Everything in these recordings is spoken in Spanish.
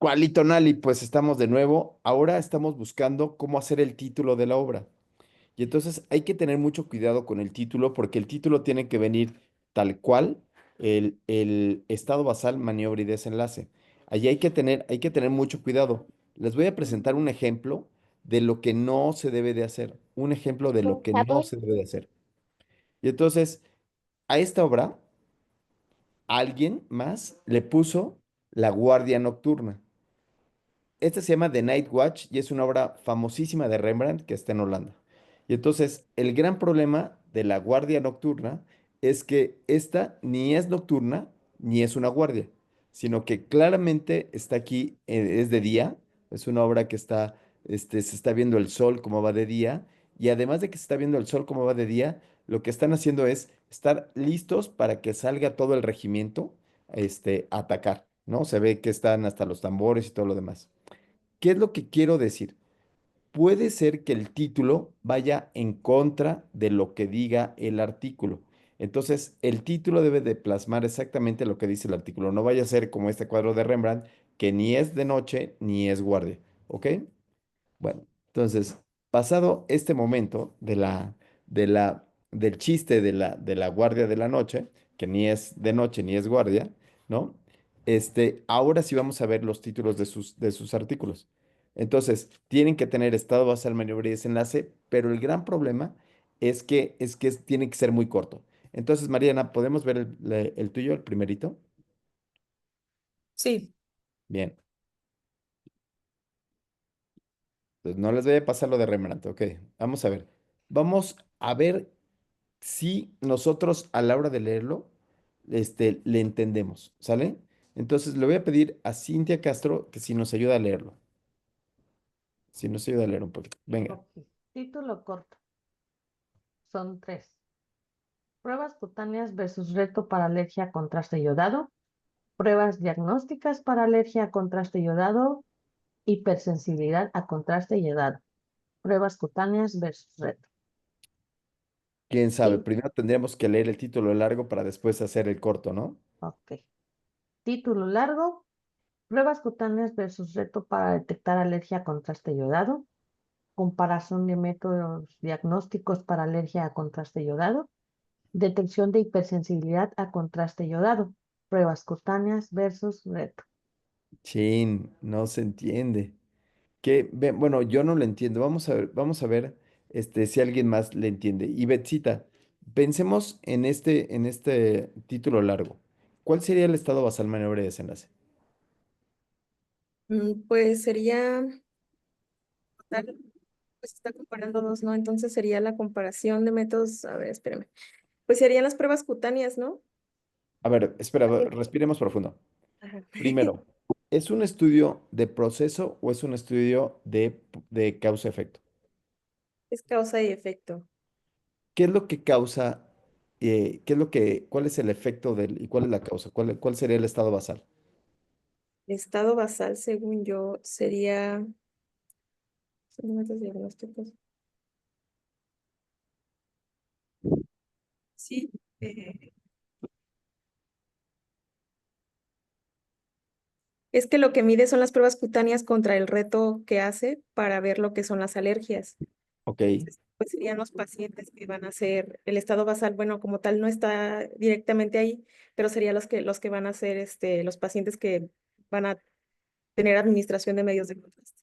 Cualito Nali, pues estamos de nuevo. Ahora estamos buscando cómo hacer el título de la obra. Y entonces hay que tener mucho cuidado con el título porque el título tiene que venir tal cual el estado basal, maniobra y desenlace. Allí hay que tener mucho cuidado. Les voy a presentar un ejemplo de lo que no se debe de hacer. Un ejemplo de lo que no se debe de hacer. Y entonces, a esta obra, alguien más le puso La Guardia Nocturna. Esta se llama The Night Watch y es una obra famosísima de Rembrandt que está en Holanda. Y entonces, el gran problema de la guardia nocturna es que esta ni es nocturna ni es una guardia, sino que claramente está aquí, es de día, es una obra que está, se está viendo el sol como va de día, y además de que se está viendo el sol como va de día, lo que están haciendo es estar listos para que salga todo el regimiento, a atacar, ¿no? Se ve que están hasta los tambores y todo lo demás. ¿Qué es lo que quiero decir? Puede ser que el título vaya en contra de lo que diga el artículo. Entonces, el título debe de plasmar exactamente lo que dice el artículo. No vaya a ser como este cuadro de Rembrandt, que ni es de noche ni es guardia. ¿Ok? Bueno, entonces, pasado este momento del chiste de la guardia de la noche, que ni es de noche ni es guardia, ¿no? Ahora sí vamos a ver los títulos de sus artículos. Entonces, tienen que tener estado basal, maniobra y desenlace, pero el gran problema es que tiene que ser muy corto. Entonces, Mariana, ¿podemos ver el tuyo, el primerito? Sí, Bien. Entonces, no les voy a pasar lo de Rembrandt, ok. Vamos a ver. Vamos a ver si nosotros a la hora de leerlo, le entendemos, ¿sale? Entonces le voy a pedir a Cintia Castro que si nos ayuda a leerlo, si nos ayuda a leer un poquito. Venga. ok. Título corto. Son tres. Pruebas cutáneas versus reto para alergia a contraste yodado. Pruebas diagnósticas para alergia a contraste yodado. Hipersensibilidad a contraste yodado. Pruebas cutáneas versus reto. ¿Quién sabe? Sí, Primero tendríamos que leer el título largo para después hacer el corto, ¿no? ok. Título largo. Pruebas cutáneas versus reto para detectar alergia a contraste yodado. Comparación de métodos diagnósticos para alergia a contraste yodado. Detección de hipersensibilidad a contraste yodado. Pruebas cutáneas versus reto. Chin, no se entiende. Bueno, yo no lo entiendo. Vamos a ver, si alguien más le entiende. Y Betsita, pensemos en este título largo. ¿Cuál sería el estado basal, maniobra y desenlace? Pues sería, pues está comparando dos, ¿no? Entonces sería la comparación de métodos, a ver, espérame. Pues serían las pruebas cutáneas, ¿no? A ver, espera, También. respiremos profundo. Ajá. Primero, ¿es un estudio de proceso o es un estudio de causa-efecto? Es causa y efecto. ¿Qué es lo que causa, cuál es el efecto y cuál es la causa? ¿Cuál sería el estado basal? El estado basal, según yo, sería son métodos diagnósticos. Sí, es que lo que mide son las pruebas cutáneas contra el reto que hace para ver lo que son las alergias. Ok, Entonces, pues serían los pacientes que van a hacer el estado basal, bueno, como tal no está directamente ahí, pero serían los que van a ser los pacientes que van a tener administración de medios de contraste.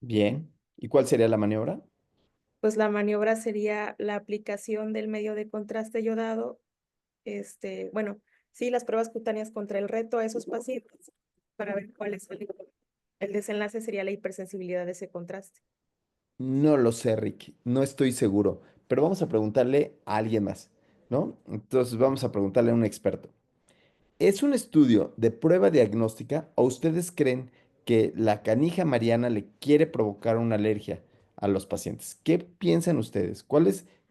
bien. ¿Y cuál sería la maniobra? Pues la maniobra sería la aplicación del medio de contraste yodado, bueno, sí, las pruebas cutáneas contra el reto a esos pacientes para ver cuál es el desenlace sería la hipersensibilidad de ese contraste. No lo sé, Rick, no estoy seguro, pero vamos a preguntarle a alguien más, ¿no? Entonces vamos a preguntarle a un experto. ¿Es un estudio de prueba diagnóstica o ustedes creen que la canija mariana le quiere provocar una alergia a los pacientes? ¿Qué piensan ustedes?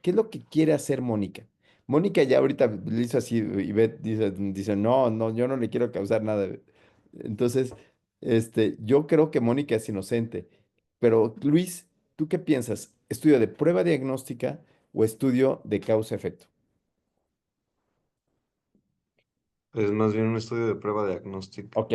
¿Qué es lo que quiere hacer Mónica? Mónica ya ahorita le hizo así y dice, no, no, yo no le quiero causar nada. Entonces, yo creo que Mónica es inocente. Pero Luis, ¿tú qué piensas? ¿Estudio de prueba diagnóstica o estudio de causa-efecto? Es más bien un estudio de prueba diagnóstica. Ok,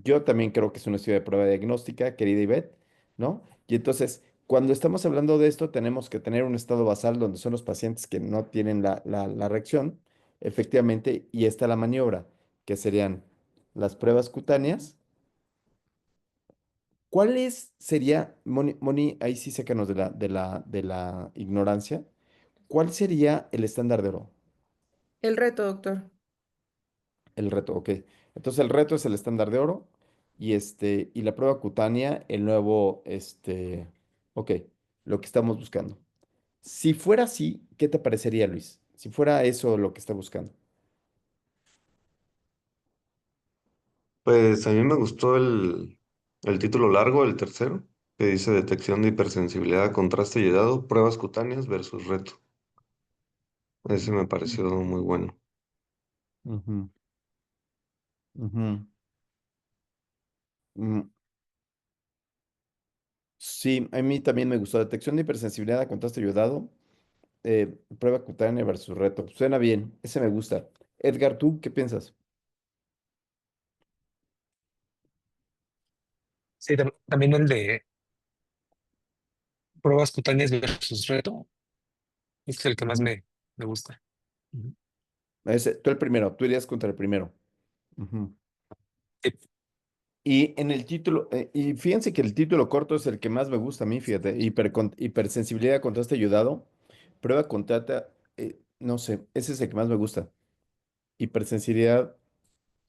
Yo también creo que es un estudio de prueba diagnóstica, querida Ivette, ¿no? Y entonces, cuando estamos hablando de esto, tenemos que tener un estado basal donde son los pacientes que no tienen la reacción, efectivamente, y está la maniobra, que serían las pruebas cutáneas. Sería, Moni, ahí sí sácanos de la ignorancia, ¿cuál sería el estándar de oro? El reto, doctor. El reto, ok. Entonces el reto es el estándar de oro y la prueba cutánea, el nuevo, ok, lo que estamos buscando. Si fuera así, ¿qué te parecería, Luis? Si fuera eso lo que está buscando. Pues a mí me gustó el título largo, el tercero, que dice detección de hipersensibilidad a contraste y dado, pruebas cutáneas versus reto. Ese me pareció muy bueno. Ujú, ujú. Mm, sí, a mí también me gustó. Detección de hipersensibilidad a contraste ayudado, prueba cutánea versus reto. Suena bien, ese me gusta. Edgar, ¿tú qué piensas? Sí, también el de pruebas cutáneas versus reto, este es el que más Ujú. me gusta. Ujú. Tú el primero, tú irías contra el primero. Ujú. Sí, Y en el título, y fíjense que el título corto es el que más me gusta a mí, fíjate, hipersensibilidad a contraste ayudado, prueba contrata, no sé, ese es el que más me gusta. Hipersensibilidad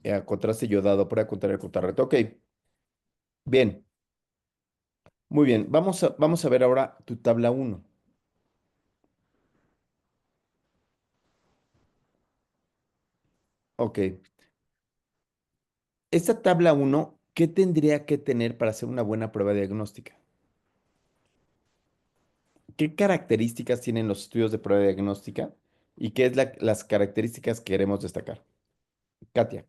a contraste ayudado, prueba contra el cutarreto. Ok, bien, muy bien. Vamos a ver ahora tu tabla uno. Ok, esta tabla uno, ¿qué tendría que tener para hacer una buena prueba diagnóstica? ¿Qué características tienen los estudios de prueba diagnóstica y qué es las características que queremos destacar? Katia.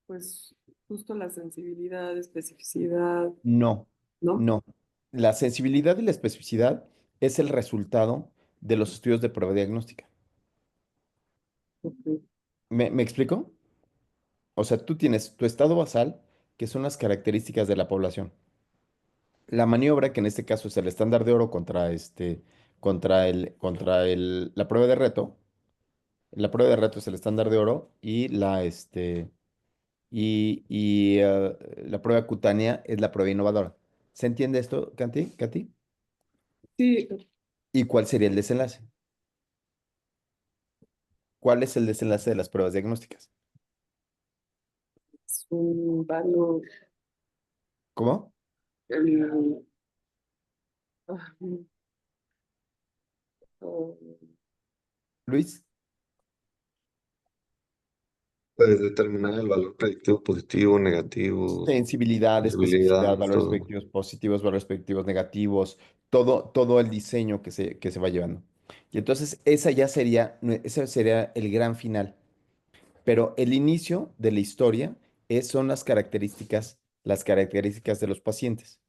Pues justo la sensibilidad, especificidad, No, ¿no? no. La sensibilidad y la especificidad es el resultado de los estudios de prueba diagnóstica. Ok. ¿Me explico? O sea, tú tienes tu estado basal, que son las características de la población. La maniobra, que en este caso es el estándar de oro la prueba de reto. La prueba de reto es el estándar de oro y la prueba cutánea es la prueba innovadora. ¿Se entiende esto, Katy? Sí, ¿Y cuál sería el desenlace? ¿Cuál es el desenlace de las pruebas diagnósticas? es un valor, ¿Cómo? el, ah, Luis, Puedes determinar el valor predictivo positivo, negativo, sensibilidad, sensibilidad, especificidad, valores todo. predictivos positivos, valores predictivos negativos, todo el diseño que se va llevando. Y entonces ese sería el gran final. Pero el inicio de la historia son las características de los pacientes.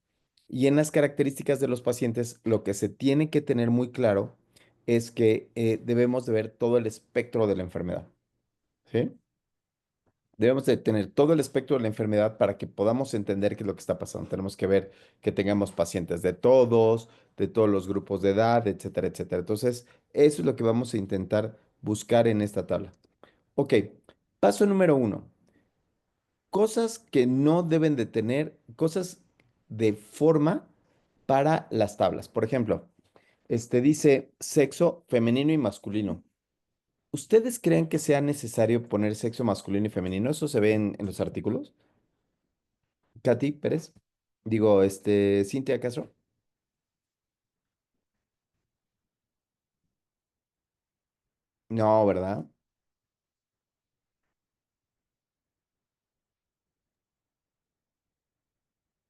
Y en las características de los pacientes, lo que se tiene que tener muy claro es que debemos de ver todo el espectro de la enfermedad, ¿sí? Debemos de tener todo el espectro de la enfermedad para que podamos entender qué es lo que está pasando. Tenemos que ver que tengamos pacientes de todos los grupos de edad, etcétera, etcétera. Entonces, eso es lo que vamos a intentar buscar en esta tabla. Ok, paso número uno. Cosas que no deben de tener, cosas de forma para las tablas. Por ejemplo, dice sexo femenino y masculino. ¿Ustedes creen que sea necesario poner sexo masculino y femenino? ¿Eso se ve en los artículos? Katy Pérez. Digo, Cintia Castro. No, ¿verdad?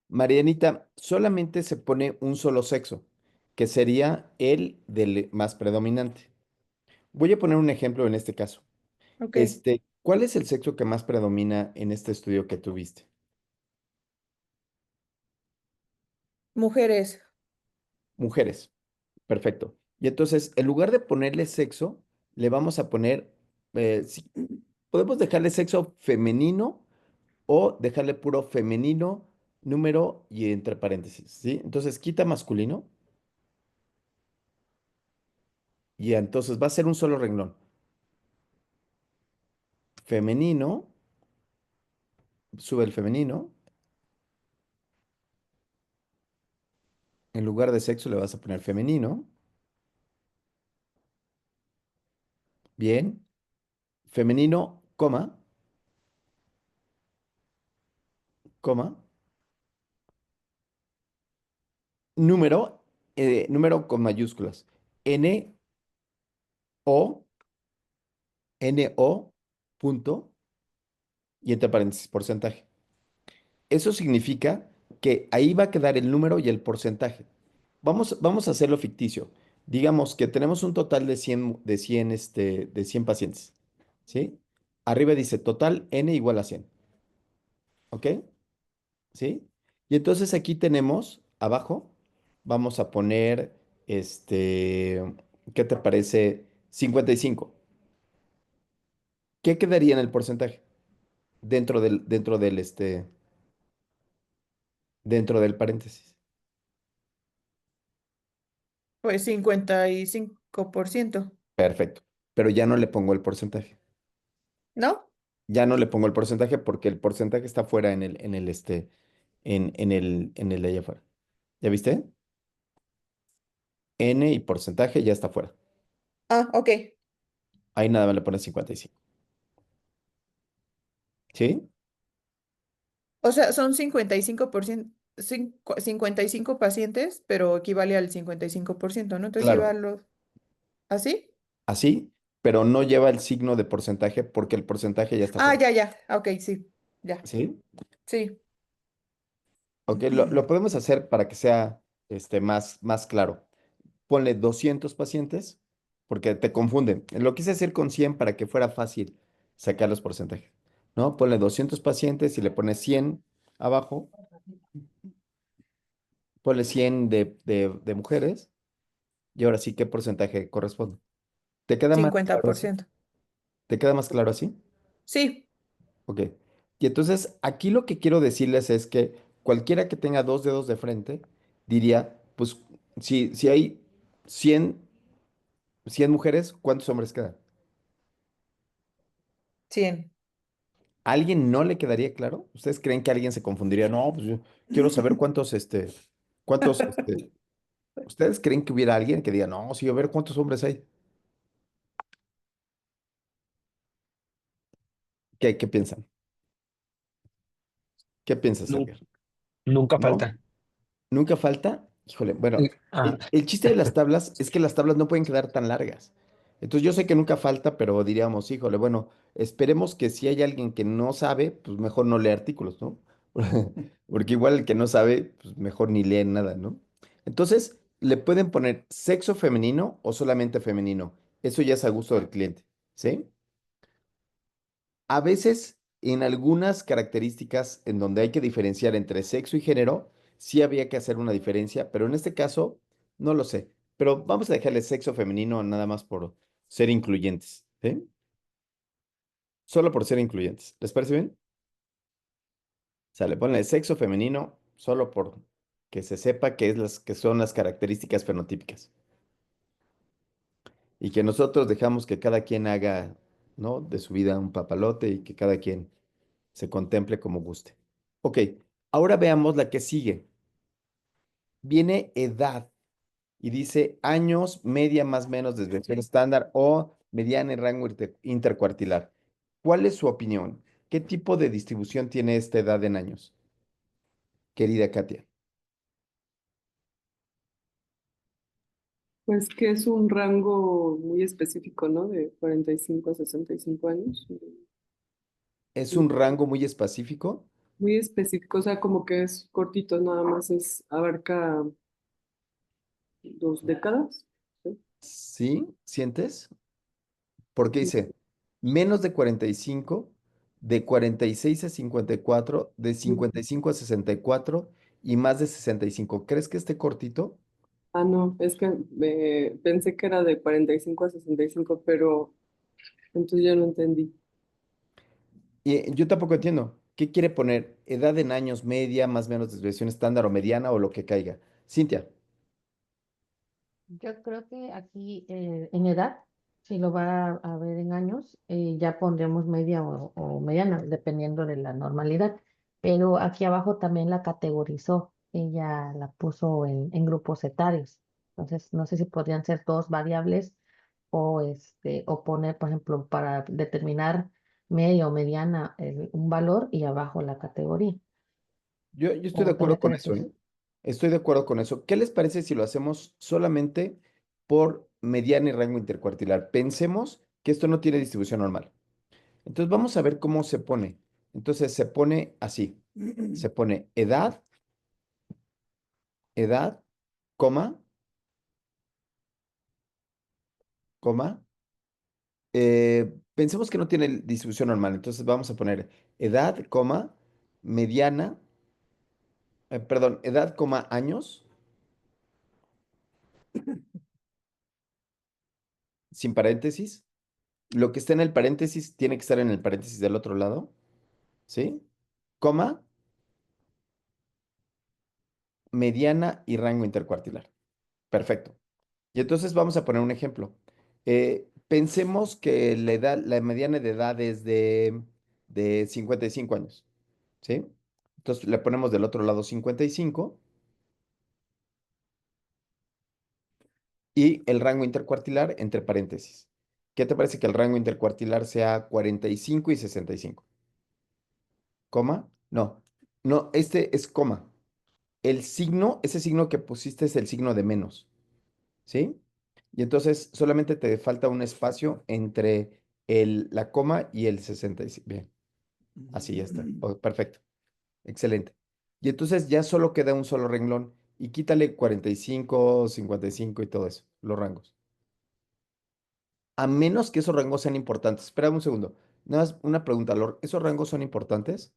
Marianita, solamente se pone un solo sexo, que sería el del más predominante. Voy a poner un ejemplo en este caso. ok. ¿Cuál es el sexo que más predomina en este estudio que tuviste? Mujeres, Mujeres. Perfecto. Y entonces, en lugar de ponerle sexo, le vamos a poner, podemos dejarle sexo femenino o dejarle puro femenino, número y entre paréntesis, ¿sí? Entonces quita masculino y entonces va a ser un solo renglón. Femenino, sube el femenino, en lugar de sexo le vas a poner femenino, bien, femenino, coma, número, número con mayúsculas, N, O, N, O, punto, y entre paréntesis, porcentaje. Eso significa que ahí va a quedar el número y el porcentaje. Vamos a hacerlo ficticio. Digamos que tenemos un total de 100 pacientes, ¿sí? Arriba dice total N igual a 100, ¿ok? ¿Sí? Y entonces aquí tenemos, abajo, vamos a poner, ¿qué te parece? 55. ¿Qué quedaría en el porcentaje? Dentro del paréntesis. Pues 55%, Perfecto. Pero ya no le pongo el porcentaje. ¿no? Ya no le pongo el porcentaje porque el porcentaje está fuera en el de allá afuera. ¿Ya viste? N y porcentaje ya está fuera. Ah, ok. Ahí nada más le pones 55. ¿Sí? O sea, son 55%, 55 pacientes, pero equivale al 55%, ¿no? Entonces iba Claro. a los... ¿Así? Así, pero no lleva el signo de porcentaje porque el porcentaje ya está Ah, fuera. ya, ya. Ok, sí. Ya. ¿Sí? Sí. Ok, lo podemos hacer para que sea más claro. Ponle 200 pacientes porque te confunden. Lo quise hacer con 100 para que fuera fácil sacar los porcentajes. ¿No? Ponle 200 pacientes y le pones 100 abajo. Ponle 100 de mujeres y ahora sí, ¿qué porcentaje corresponde? ¿Te queda más cincuenta claro por así? ciento. ¿Te queda más claro así? Sí, Ok. Y entonces aquí lo que quiero decirles es que cualquiera que tenga dos dedos de frente diría, pues si hay 100 100 mujeres, ¿cuántos hombres quedan? 100. ¿A alguien no le quedaría claro? ¿Ustedes creen que alguien se confundiría? No, pues yo quiero saber cuántos, ¿ustedes creen que hubiera alguien que diga, no, sí, a ver cuántos hombres hay? ¿Qué piensan? ¿Qué piensas, Nu- Edgar? nunca ¿No? falta. ¿Nunca falta? Híjole, bueno, Ah, el chiste de las tablas es que las tablas no pueden quedar tan largas. Entonces yo sé que nunca falta, pero diríamos, híjole, bueno, esperemos que si hay alguien que no sabe, pues mejor no lee artículos, ¿no? Porque igual el que no sabe, pues mejor ni lee nada, ¿no? Entonces, le pueden poner sexo femenino o solamente femenino. Eso ya es a gusto del cliente, ¿sí? A veces, en algunas características en donde hay que diferenciar entre sexo y género, sí había que hacer una diferencia, pero en este caso, no lo sé. Pero vamos a dejarle sexo femenino nada más por ser incluyentes, ¿sí? Solo por ser incluyentes. ¿Les parece bien? O sea, le ponen sexo femenino solo por que se sepa que son las características fenotípicas. Y que nosotros dejamos que cada quien haga, ¿no? De su vida un papalote y que cada quien se contemple como guste. Ok, ahora veamos la que sigue. Viene edad y dice años, media más o menos desviación estándar o mediana en rango intercuartilar. ¿Cuál es su opinión? ¿Qué tipo de distribución tiene esta edad en años, querida Katia? Pues que es un rango muy específico, ¿no? De 45 a 65 años. ¿Es Muy un rango muy específico? muy específico, o sea, como que es cortito, nada más abarca 2 décadas. ¿Sí? ¿Sí? ¿Sientes? Porque Sí. dice menos de 45, de 46 a 54, de 55 a 64 y más de 65. ¿Crees que esté cortito? Ah, no, es que pensé que era de 45 a 65, pero entonces ya no entendí. Y yo tampoco entiendo. ¿Qué quiere poner? ¿Edad en años media, más o menos desviación estándar o mediana o lo que caiga? Cintia. Yo creo que aquí en edad, si lo va a ver en años, ya pondremos media o mediana, dependiendo de la normalidad. Pero aquí abajo también la categorizó, ella la puso en grupos etarios. Entonces, no sé si podrían ser dos variables o poner, por ejemplo, para determinar media o mediana un valor y abajo la categoría. Yo estoy de O acuerdo tendría que con ser eso, pues. ¿eh? Estoy de acuerdo con eso. ¿Qué les parece si lo hacemos solamente por mediana y rango intercuartilar? Pensemos que esto no tiene distribución normal. Entonces vamos a ver cómo se pone. Entonces se pone así. Se pone edad, coma, coma. Pensemos que no tiene distribución normal. Entonces vamos a poner edad, coma, mediana, perdón, edad, coma, años, sin paréntesis. Lo que está en el paréntesis tiene que estar en el paréntesis del otro lado, ¿sí? Coma, mediana y rango intercuartilar. Perfecto. Y entonces vamos a poner un ejemplo. Pensemos que la edad, la mediana de edad es de 55 años, ¿sí? Entonces le ponemos del otro lado 55 y el rango intercuartilar entre paréntesis. ¿Qué te parece que el rango intercuartilar sea 45 y 65? ¿Coma? No, no, este es coma. El signo, ese signo que pusiste es el signo de menos, ¿sí? Y entonces solamente te falta un espacio entre la coma y el 65. Bien, así ya está. Oh, perfecto, excelente. Y entonces ya solo queda un solo renglón y quítale 45, 55 y todo eso, los rangos. A menos que esos rangos sean importantes. Espera un segundo. Nada más una pregunta, Lord. ¿Esos rangos son importantes?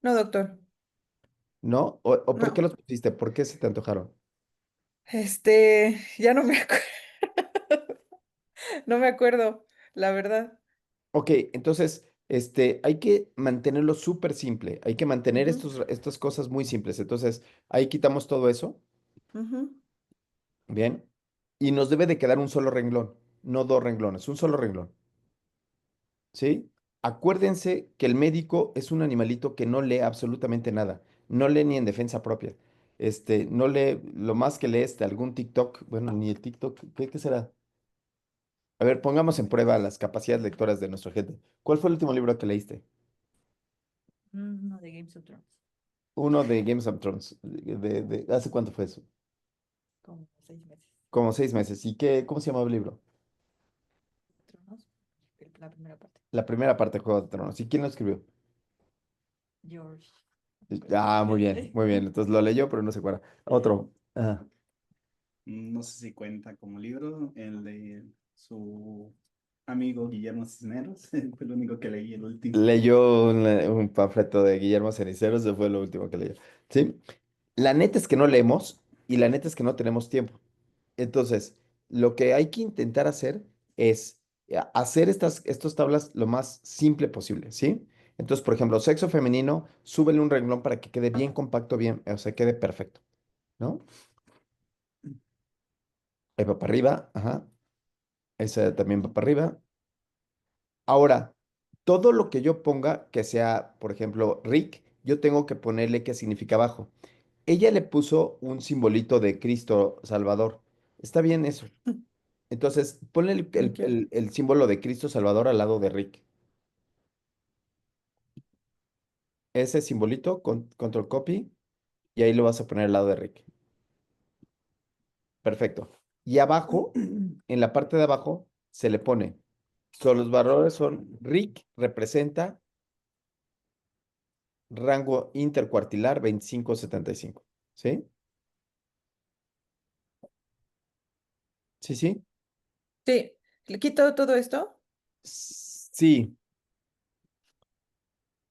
No, doctor. ¿No? ¿O por qué No. los pusiste? ¿Por qué se te antojaron? Ya no me acuerdo. No me acuerdo, la verdad. Ok, entonces, hay que mantenerlo súper simple. Hay que mantener Ujú, estas cosas muy simples. Entonces, ahí quitamos todo eso, ujú. ¿bien? Y nos debe de quedar un solo renglón, no dos renglones, un solo renglón, ¿sí? Acuérdense que el médico es un animalito que no lee absolutamente nada. No lee ni en defensa propia. No lee, lo más que lee es de algún TikTok. Bueno, ni el TikTok, ¿qué será? A ver, pongamos en prueba las capacidades lectoras de nuestra gente. ¿Cuál fue el último libro que leíste? No, de Games of Thrones. Uno de Games of Thrones. ¿Hace cuánto fue eso? Como 6 meses. Como 6 meses. ¿Cómo se llamaba el libro? Tronos, la primera parte. La primera parte de Juego de Tronos. ¿Y quién lo escribió? George. Ah, muy bien, muy bien. Entonces lo leyó, pero no se acuerda. Otro. Ah, No sé si cuenta como libro, el de su amigo Guillermo Cisneros, fue el único que leí, el último. leyó un panfleto de Guillermo Ceniceros, eso fue lo último que leyó. ¿Sí? La neta es que no leemos y la neta es que no tenemos tiempo. Entonces, lo que hay que intentar hacer es hacer estas tablas lo más simple posible, ¿sí? Entonces, por ejemplo, sexo femenino, súbele un renglón para que quede bien compacto, bien, o sea, quede perfecto, ¿no? Ahí va para arriba, ajá. Esa también va para arriba. Ahora, todo lo que yo ponga que sea, por ejemplo, Rick, yo tengo que ponerle qué significa abajo. Ella le puso un simbolito de Cristo Salvador. Está bien eso. Entonces, ponle el, Como el- quiera. el- el símbolo de Cristo Salvador al lado de Rick. Ese simbolito, control copy, y ahí lo vas a poner al lado de Rick. Perfecto. Y abajo, en la parte de abajo, se le pone, los valores son, Rick representa rango intercuartilar 2575. ¿Sí? Sí, sí. Sí, le quito todo esto. Sí,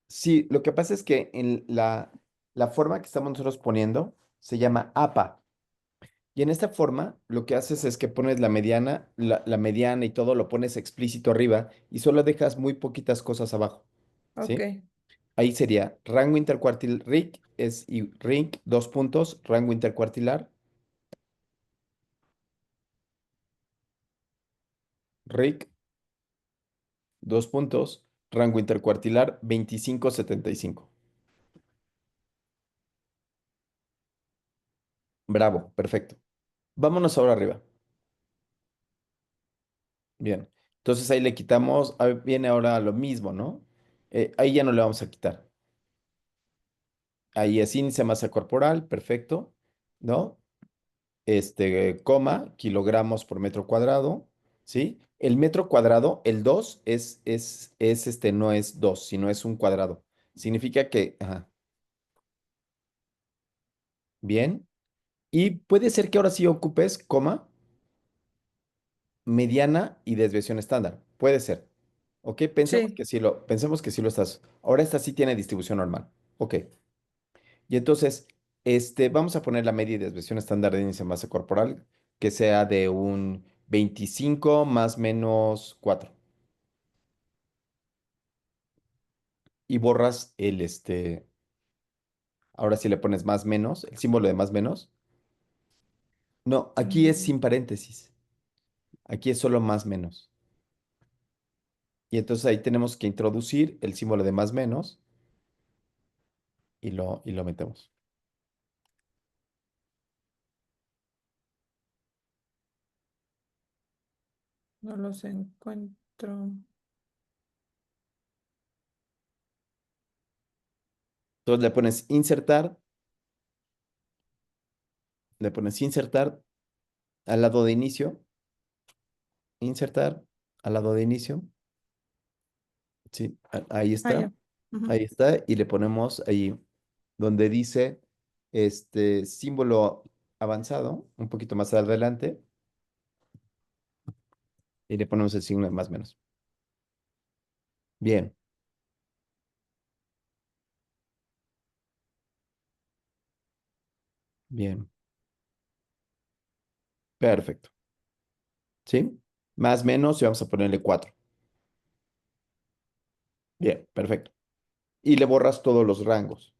sí. Lo que pasa es que en la forma que estamos nosotros poniendo, se llama APA. Y en esta forma, lo que haces es que pones la mediana y todo lo pones explícito arriba y solo dejas muy poquitas cosas abajo, Ok, ¿sí? Ahí sería rango intercuartil RIC, RIC, dos puntos, rango intercuartilar, RIC, dos puntos, rango intercuartilar 2575. Bravo, perfecto. Vámonos ahora arriba. Bien. Entonces ahí le quitamos, viene ahora lo mismo, ¿no? Ahí ya no le vamos a quitar. Ahí es índice de masa corporal, perfecto, ¿no? Coma, kilogramos por metro cuadrado, ¿sí? El metro cuadrado, el 2 no es 2 sino es un cuadrado. Significa que, ajá, bien. Y puede ser que ahora sí ocupes coma, mediana y desviación estándar. Puede ser. ¿Ok? sí, Pensemos que sí lo estás. Ahora esta sí tiene distribución normal. Ok. Y entonces, vamos a poner la media y desviación estándar de índice de masa corporal, que sea de un 25 más menos 4. Y borras ahora sí le pones más menos, el símbolo de más menos. No, aquí es mm, sin paréntesis. Aquí es solo más menos. Y entonces ahí tenemos que introducir el símbolo de más menos y lo metemos. no los encuentro. Entonces le pones insertar al lado de inicio, insertar al lado de inicio. Sí, ahí Ah, ya. está. Ujú. Ahí está. Y le ponemos ahí donde dice símbolo avanzado, un poquito más adelante, y le ponemos el signo de más menos. Bien, bien, perfecto. ¿Sí? Más menos y vamos a ponerle 4. Bien, perfecto. Y le borras todos los rangos.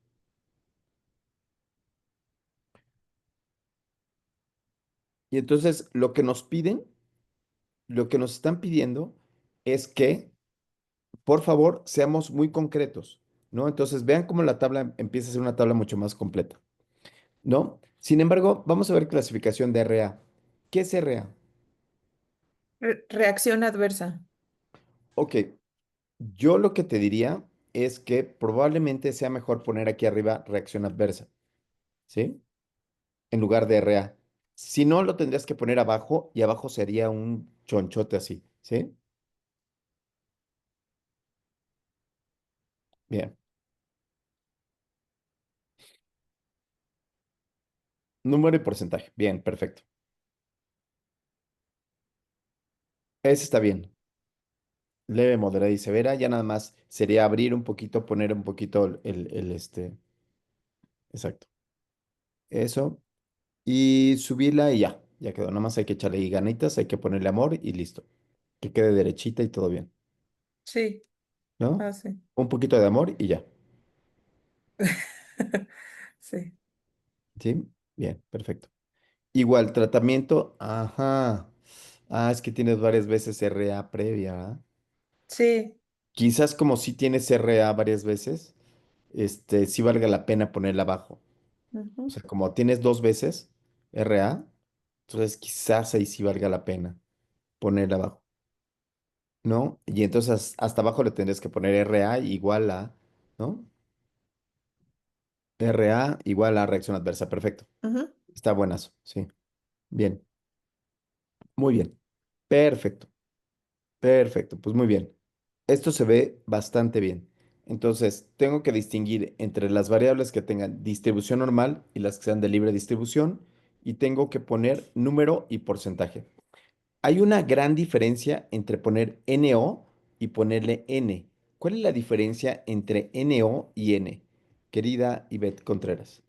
Y entonces lo que nos están pidiendo es que, por favor, seamos muy concretos, ¿no? Entonces vean cómo la tabla empieza a ser una tabla mucho más completa, ¿no? Sin embargo, vamos a ver clasificación de RA. ¿Qué es RA? Reacción adversa. Ok, yo lo que te diría es que probablemente sea mejor poner aquí arriba reacción adversa, ¿sí? En lugar de RA. Si no, lo tendrías que poner abajo y abajo sería un chonchote así, ¿sí? Bien. Número y porcentaje. Bien, perfecto. Ese está bien. Leve, moderada y severa. Ya nada más sería abrir un poquito, poner un poquito exacto. Eso. Y subirla y ya. Ya quedó. Nada más hay que echarle ahí ganitas, hay que ponerle amor y listo. Que quede derechita y todo bien, Sí, ¿no? ah, sí. Un poquito de amor y ya. Sí, ¿Sí? Bien, perfecto. Igual, tratamiento. Ajá. Ah, es que tienes varias veces RA previa, ¿verdad? sí. Quizás como si tienes RA varias veces, sí valga la pena ponerla abajo. O Ujú, sea, como tienes dos veces RA, entonces quizás ahí sí valga la pena ponerla abajo, ¿no? Y entonces hasta abajo le tendrías que poner RA igual a, ¿no? RA igual a reacción adversa. Perfecto. ujú. Está buenazo. Sí. Bien. Muy bien. Perfecto. Perfecto. Pues muy bien. Esto se ve bastante bien. Entonces, tengo que distinguir entre las variables que tengan distribución normal y las que sean de libre distribución y tengo que poner número y porcentaje. Hay una gran diferencia entre poner NO y ponerle N. ¿Cuál es la diferencia entre NO y N? Querida Ivette Contreras.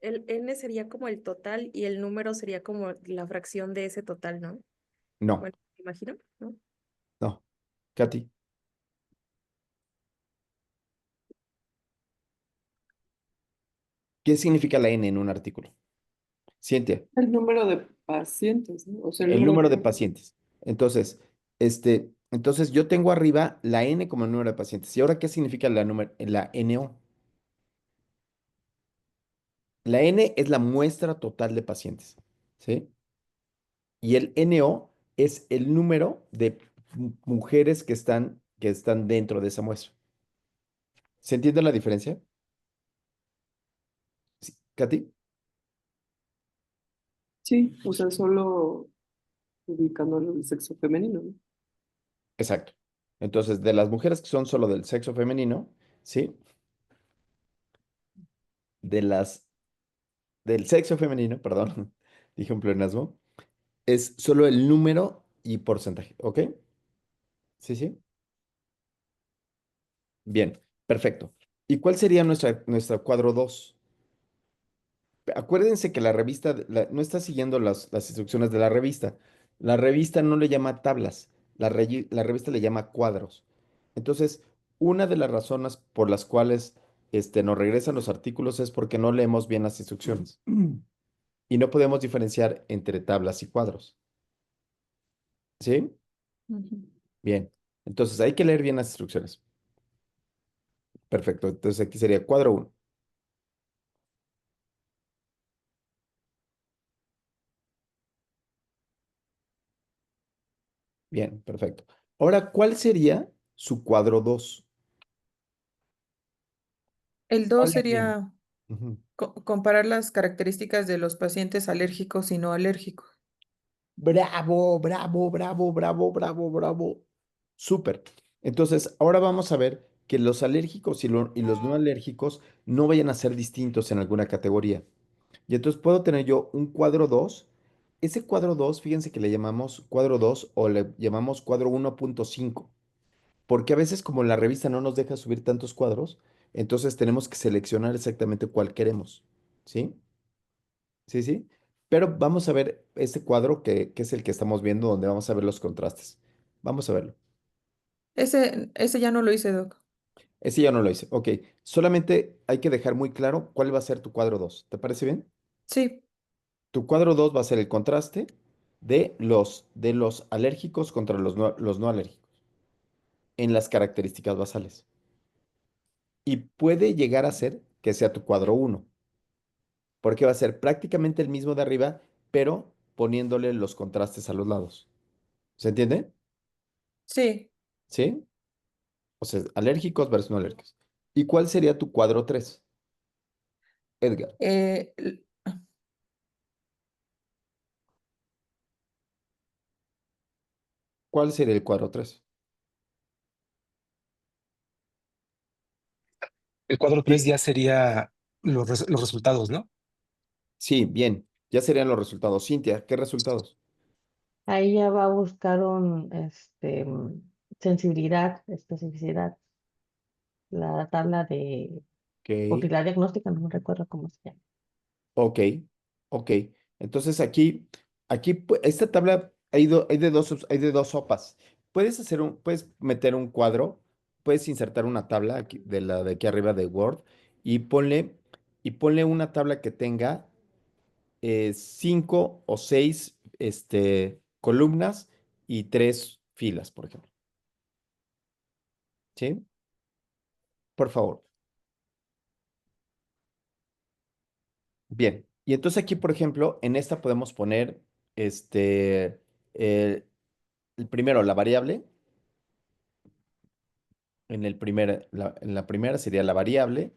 el N sería como el total y el número sería como la fracción de ese total, ¿no? No, Bueno, me imagino, ¿no? no. Katy, ¿qué significa la N en un artículo? Cintia, El número de pacientes, ¿no? O sea, el el número número de de... pacientes. Entonces, entonces yo tengo arriba la N como el número de pacientes. ¿Y ahora qué significa la NO? La N es la muestra total de pacientes, ¿sí? Y el NO es el número de mujeres que están dentro de esa muestra. ¿Se entiende la diferencia? Sí, ¿Katy? Sí, o sea, solo ubicando el sexo femenino, ¿no? Exacto. Entonces, de las mujeres que son solo del sexo femenino, ¿sí? De las del sexo femenino, perdón, dije un pleonasmo, es solo el número y porcentaje, ¿ok? Sí, sí. Bien, perfecto. ¿Y cuál sería nuestra cuadro 2? Acuérdense que la revista no está siguiendo las instrucciones de la revista. La revista no le llama tablas, la revista le llama cuadros. Entonces, una de las razones por las cuales nos regresan los artículos es porque no leemos bien las instrucciones y no podemos diferenciar entre tablas y cuadros. ¿Sí? Ujú. Bien. Entonces, hay que leer bien las instrucciones. Perfecto. Entonces, aquí sería cuadro uno. Bien, perfecto. Ahora, ¿cuál sería su cuadro 2? El ¿Cuál 2 leerían? sería Ujú. comparar las características de los pacientes alérgicos y no alérgicos. Bravo, bravo, bravo, bravo, bravo, bravo. Súper. Entonces, ahora vamos a ver que los alérgicos y los no alérgicos no vayan a ser distintos en alguna categoría. Y entonces puedo tener yo un cuadro 2. Ese cuadro 2, fíjense que le llamamos cuadro 2 o le llamamos cuadro 1.5, porque a veces como la revista no nos deja subir tantos cuadros, entonces tenemos que seleccionar exactamente cuál queremos. ¿Sí? Sí, sí. Pero vamos a ver este cuadro que es el que estamos viendo, donde vamos a ver los contrastes. Vamos a verlo. Ese ya no lo hice, Doc. Ese ya no lo hice. Ok. Solamente hay que dejar muy claro cuál va a ser tu cuadro 2. ¿Te parece bien? Sí, Tu cuadro 2 va a ser el contraste de los alérgicos contra los no alérgicos en las características basales. Y puede llegar a ser que sea tu cuadro uno, porque va a ser prácticamente el mismo de arriba, pero poniéndole los contrastes a los lados. ¿Se entiende? sí. ¿Sí? O sea, alérgicos versus no alérgicos. ¿Y cuál sería tu cuadro 3, Edgar? Eh, l- ¿Cuál sería el cuadro 3? El cuadro 3 Sí. ya sería los resultados, ¿no? Sí, bien. Ya serían los resultados. Cintia, ¿qué resultados? Ahí ya va a buscar sensibilidad, especificidad, la tabla de Ok, posibilidad diagnóstica, no me recuerdo cómo se llama. ok, ok. Entonces esta tabla hay de dos sopas. Puedes meter un cuadro, puedes insertar una tabla aquí, de la de aquí arriba de Word y ponle una tabla que tenga 5 o 6 columnas y 3 filas, por ejemplo. ¿Sí? Por favor. Bien. Y entonces aquí, por ejemplo, en esta podemos poner el, primero la variable. En la primera sería la variable.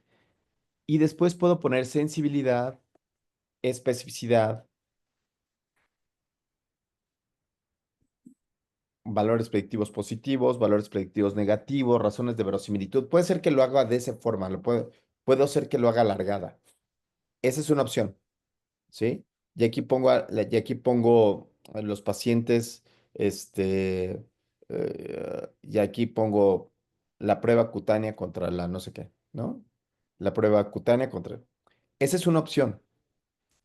Y después puedo poner sensibilidad, especificidad, valores predictivos positivos, valores predictivos negativos, razones de verosimilitud. Puede ser que lo haga de esa forma, puedo ser que lo haga alargada. Esa es una opción, ¿sí? Y aquí pongo a los pacientes, y aquí pongo la prueba cutánea contra la no sé qué, ¿no? La prueba cutánea contra. Esa es una opción.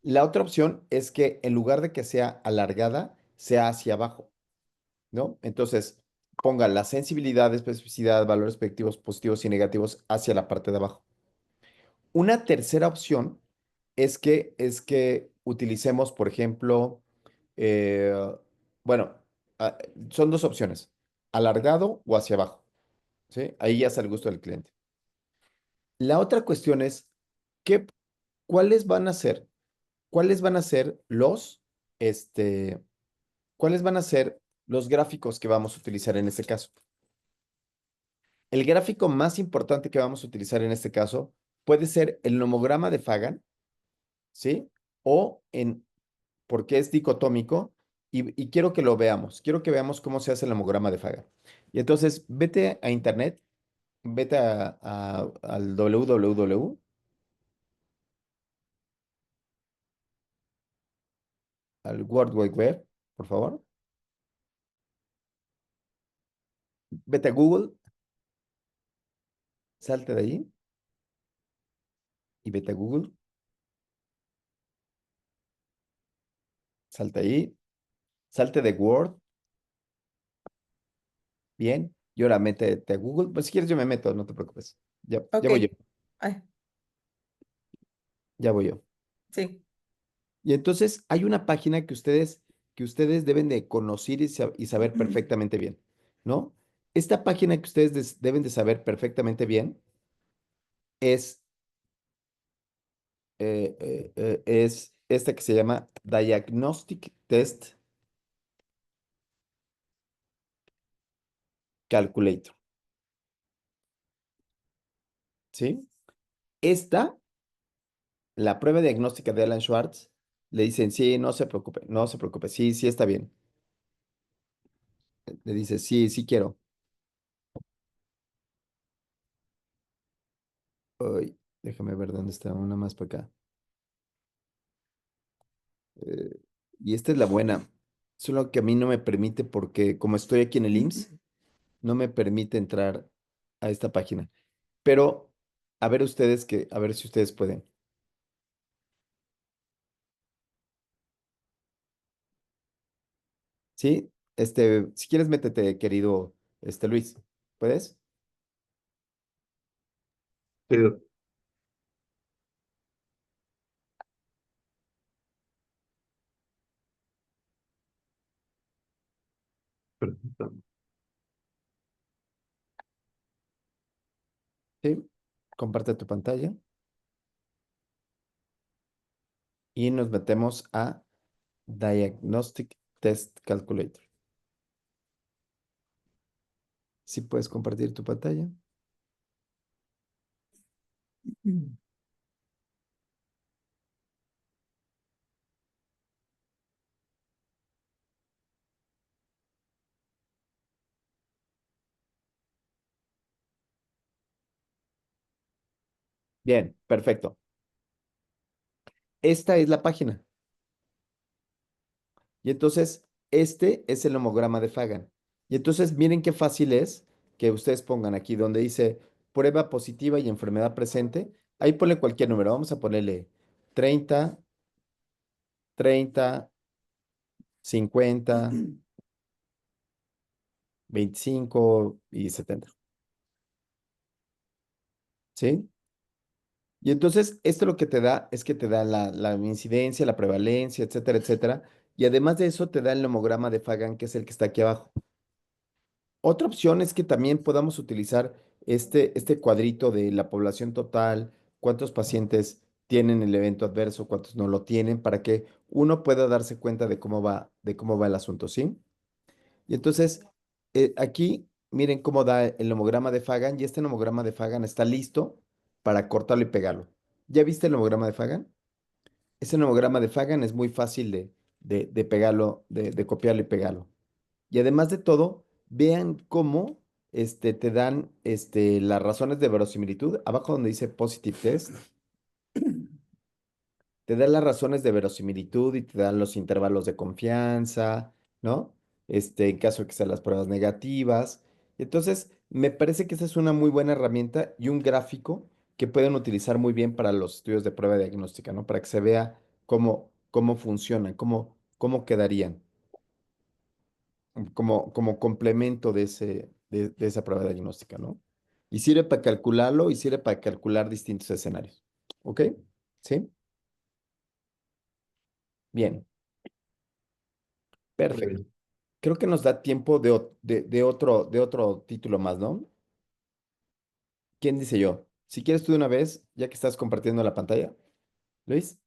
La otra opción es que en lugar de que sea alargada, sea hacia abajo, ¿no? Entonces, ponga la sensibilidad, especificidad, valores respectivos positivos y negativos hacia la parte de abajo. Una tercera opción es que utilicemos, por ejemplo, eh, bueno, ah, son dos opciones, alargado o hacia abajo, ¿sí? Ahí ya está el gusto del cliente. La otra cuestión es, ¿qué, cuáles van a ser, cuáles van a ser este, cuáles van a ser los gráficos que vamos a utilizar en este caso? El gráfico más importante que vamos a utilizar en este caso puede ser el nomograma de Fagan, ¿sí? O porque es dicotómico y quiero que lo veamos. Quiero que veamos cómo se hace el homograma de Fagan. Y entonces, vete a internet, vete al www, al World Wide Web, por favor. Vete a Google, salte de ahí y vete a Google, salte ahí, salte de Word, bien, y ahora métete a Google. Pues si quieres yo me meto, no te preocupes. Ya Ok. voy yo, Ay, ya voy yo. sí. Y entonces hay una página que ustedes deben de conocer y saber perfectamente bien, ¿no? Esta página que ustedes deben de saber perfectamente bien es, es esta que se llama Diagnostic Test Calculator, ¿sí? Esta, la prueba diagnóstica de Alan Schwartz, le dicen, sí, no se preocupe, no se preocupe, sí, sí está bien. Le dice, sí, sí quiero. Ay, déjame ver dónde está una más para acá. Eh, y esta es la buena. Solo que a mí no me permite porque como estoy aquí en el IMSS, no me permite entrar a esta página. Pero a ver si ustedes pueden. ¿Sí? Si quieres, métete, querido, Luis. ¿Puedes? Sí, perfecto. Sí. Comparte tu pantalla y nos metemos a Diagnostic Test Calculator. ¿Sí puedes compartir tu pantalla? Bien, perfecto. Esta es la página. Y entonces, este es el homograma de Fagan. Y entonces, miren qué fácil es que ustedes pongan aquí donde dice prueba positiva y enfermedad presente. Ahí ponle cualquier número. Vamos a ponerle 30, 30, 50, 25 y 70. ¿Sí? Y entonces, esto lo que te da es que te da la incidencia, la prevalencia, etcétera, etcétera. Y además de eso, te da el homograma de Fagan, que es el que está aquí abajo. Otra opción es que también podamos utilizar este cuadrito de la población total, cuántos pacientes tienen el evento adverso, cuántos no lo tienen, para que uno pueda darse cuenta de cómo va el asunto, ¿sí? Y entonces, aquí miren cómo da el nomograma de Fagan y este nomograma de Fagan está listo para cortarlo y pegarlo. ¿Ya viste el nomograma de Fagan? Ese nomograma de Fagan es muy fácil de pegarlo, de copiarlo y pegarlo. Y además de todo, vean cómo te dan las razones de verosimilitud. Abajo donde dice Positive Test, te dan las razones de verosimilitud y te dan los intervalos de confianza, ¿no? En caso de que sean las pruebas negativas. Entonces, me parece que esa es una muy buena herramienta y un gráfico que pueden utilizar muy bien para los estudios de prueba diagnóstica, ¿no? Para que se vea cómo funcionan, cómo quedarían, como complemento de esa prueba diagnóstica, ¿no? Y sirve para calcularlo y sirve para calcular distintos escenarios. ¿Ok? ¿Sí? Bien, Muy perfecto. bien. Creo que nos da tiempo de otro título más, ¿no? ¿Quién dice yo? Si quieres tú de una vez, ya que estás compartiendo la pantalla, Luis,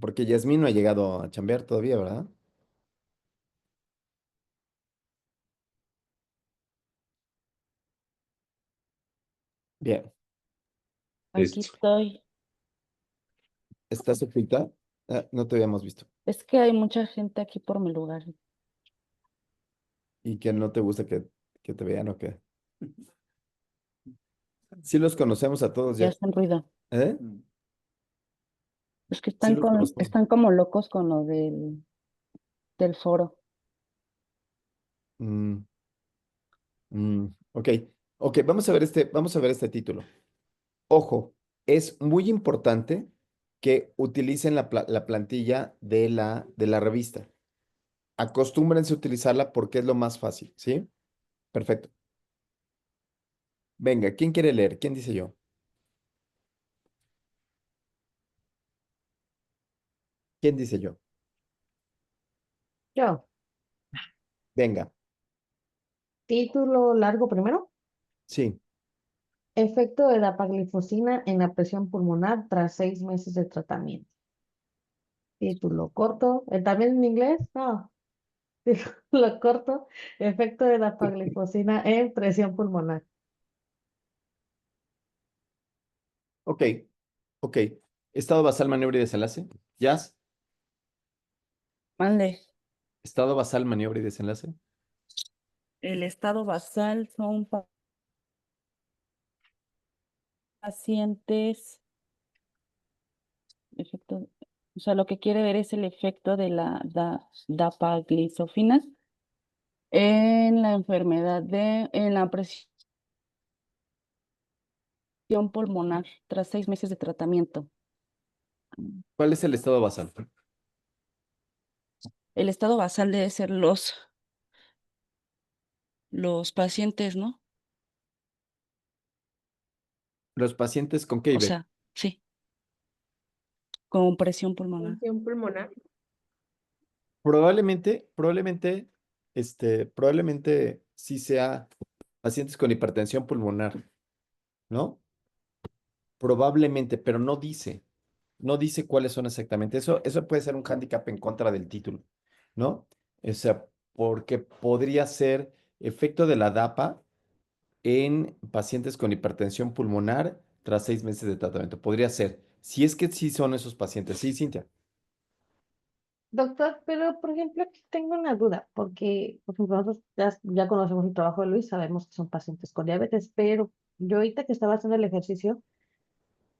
porque Yasmín no ha llegado a chambear todavía, ¿verdad? Bien, Aquí Listo. estoy. ¿estás oculta? Ah, no te habíamos visto. Es que hay mucha gente aquí por mi lugar. ¿Y que no te gusta que te vean o qué? Sí los conocemos a todos Ya ya. hacen ruido. ¿Eh? Mm. Es que Sí los conocemos. están como locos con lo del foro. Mm, ok, ok, vamos a ver este título. Ojo, es muy importante que utilicen la plantilla de la revista. Acostúmbrense a utilizarla porque es lo más fácil, ¿sí? Perfecto. Venga, ¿quién quiere leer? ¿Quién dice yo? ¿Quién dice yo? Yo, Venga, título largo primero. sí. Efecto de la paglifosina en la presión pulmonar tras 6 meses de tratamiento. Título corto. ¿También en inglés? No. Título corto. Efecto de la paglifosina en presión pulmonar. Ok, ok. Estado basal, maniobra y desenlace. Jazz. Mande. Estado basal, maniobra y desenlace. El estado basal son pacientes, efecto, o sea, lo que quiere ver es el efecto de la dapaglifosina en la en la presión pulmonar tras 6 meses de tratamiento. ¿Cuál es el estado basal? El estado basal debe ser los pacientes, ¿no? Los pacientes con qué O IB. sea, sí, con presión pulmonar. Función pulmonar. Probablemente sí sea pacientes con hipertensión pulmonar, ¿no? Probablemente, pero no dice cuáles son exactamente. Eso puede ser un hándicap en contra del título, ¿no? O sea, porque podría ser efecto de la DAPA en pacientes con hipertensión pulmonar tras 6 meses de tratamiento. Podría ser, si es que sí son esos pacientes. Sí, Cintia. Doctor, pero por ejemplo, aquí tengo una duda, porque por ejemplo, nosotros ya conocemos el trabajo de Luis, sabemos que son pacientes con diabetes, pero yo ahorita que estaba haciendo el ejercicio,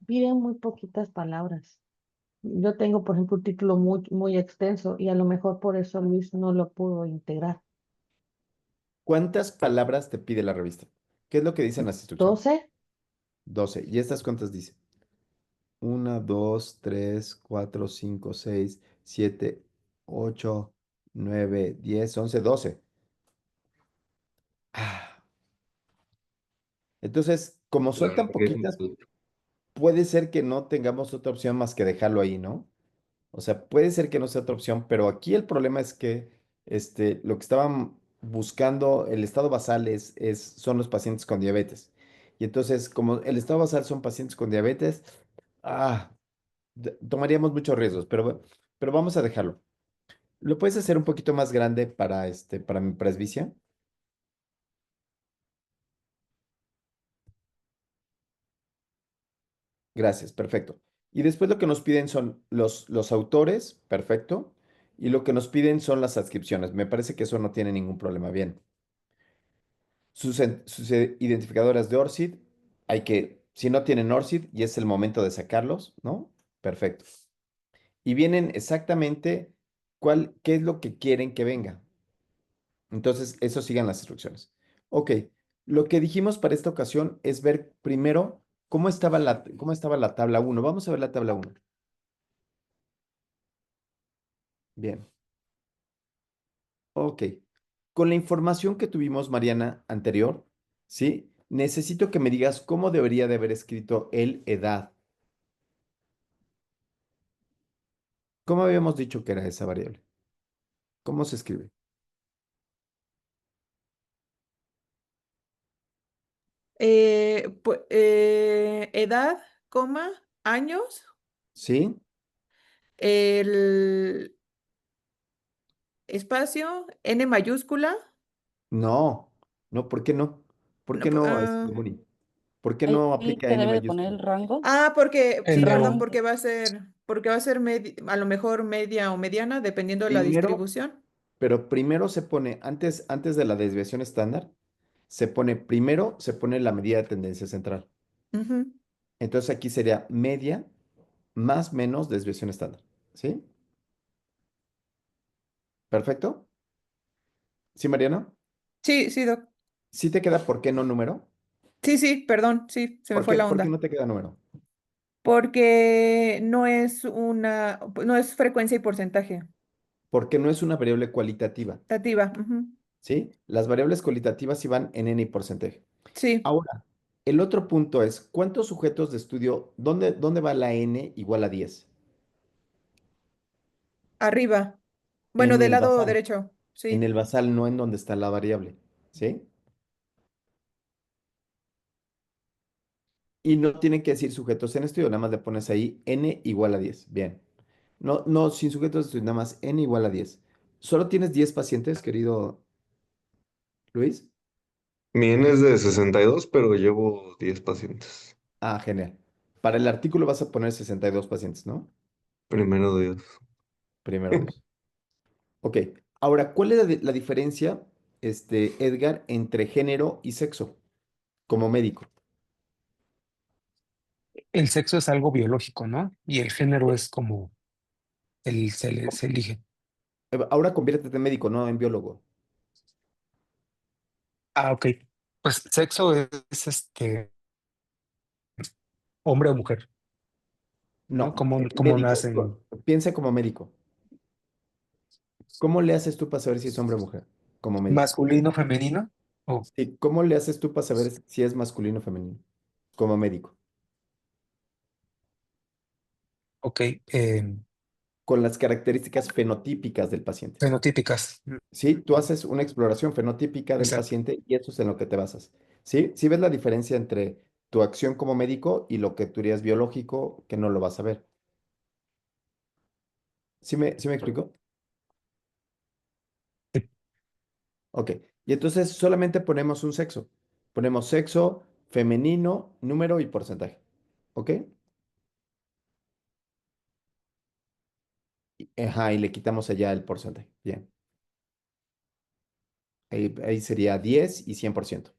piden muy poquitas palabras. Yo tengo, por ejemplo, un título muy, muy extenso y a lo mejor por eso Luis no lo pudo integrar. ¿Cuántas palabras te pide la revista? ¿Qué es lo que dicen las instrucciones? 12. 12. ¿Y estas cuántas dice? 1, 2, 3, 4, 5, 6, 7, 8, 9, 10, 11, 12. Ah, entonces, como son Claro tan que es poquitas, puede ser que no tengamos otra opción más que dejarlo ahí, ¿no? O sea, puede ser que no sea otra opción, pero aquí el problema es que lo que estaban buscando, el estado basal son los pacientes con diabetes. Y entonces, como el estado basal son pacientes con diabetes, ah, tomaríamos muchos riesgos, pero vamos a dejarlo. ¿Lo puedes hacer un poquito más grande para mi presbicia? Gracias, perfecto. Y después lo que nos piden son los autores, perfecto. Y lo que nos piden son las adscripciones. Me parece que eso no tiene ningún problema. Bien. Sus identificadoras de ORCID, si no tienen ORCID y es el momento de sacarlos, ¿no? Perfecto. Y vienen exactamente qué es lo que quieren que venga. Entonces, eso sigan las instrucciones. Ok, lo que dijimos para esta ocasión es ver primero cómo estaba la tabla 1. Vamos a ver la tabla 1. Bien. Ok. Con la información que tuvimos, Mariana, anterior, ¿sí? Necesito que me digas cómo debería de haber escrito el edad. ¿Cómo habíamos dicho que era esa variable? ¿Cómo se escribe? Edad, coma, años, ¿Sí? el espacio, N mayúscula. No, no, ¿por qué no? ¿Por No, qué no, Moni? ¿Por qué no Ahí aplica se N debe de poner mayúscula? el rango. porque, sí, perdón, N1. porque va a ser a lo mejor media o mediana, dependiendo de la Primero, distribución. pero primero se pone, antes de la desviación estándar, primero se pone la medida de tendencia central. Ujú. Entonces aquí sería media más menos desviación estándar. ¿Sí? ¿Perfecto? ¿Sí, Mariana? Sí, sí, Doc. ¿Sí te queda por qué no número? Sí, sí, perdón, sí, se me fue la Por qué onda. no te queda número? Porque no es frecuencia y porcentaje. Porque no es una variable cualitativa. Tativa, ujú. ¿Sí? Las variables cualitativas sí van en n y porcentaje. Sí, Ahora, el otro punto es, ¿cuántos sujetos de estudio, dónde va la n igual a 10? arriba. Bueno, En del el lado basal. derecho, En sí. el basal, no en donde está la variable. ¿Sí? Y no tienen que decir sujetos en estudio, nada más le pones ahí n igual a 10. Bien. No, no, sin sujetos de estudio, nada más n igual a 10. ¿Solo tienes 10 pacientes, querido Luis? Mi N es de 62, pero llevo 10 pacientes. Ah, genial. Para el artículo vas a poner 62 pacientes, ¿no? Primero Dios. Primero Dios. Ok. Ahora, ¿cuál es la diferencia, Edgar, entre género y sexo como médico? El sexo es algo biológico, ¿no? Y el género es como se elige. Ahora conviértete en médico, no en biólogo. Ah, ok. Pues sexo es hombre o mujer, ¿no? No, Cómo médico. nacen. Piensa como médico. ¿Cómo le haces tú para saber si es hombre o mujer? Como médico. Masculino, femenino. Oh, Sí, ¿cómo le haces tú para saber si es masculino o femenino? Como médico. ok. Con las características fenotípicas del paciente. Fenotípicas. ¿Sí? Tú haces una exploración fenotípica del Exacto. paciente y eso es en lo que te basas. ¿Sí? ¿Sí ves la diferencia entre tu acción como médico y lo que tú dirías biológico que no lo vas a ver? ¿Sí me explico? Sí. Ok. Y entonces solamente ponemos un sexo. Ponemos sexo, femenino, número y porcentaje. ¿Ok? Ajá, y le quitamos allá el porcentaje. Bien. Ahí sería 10 y 100%.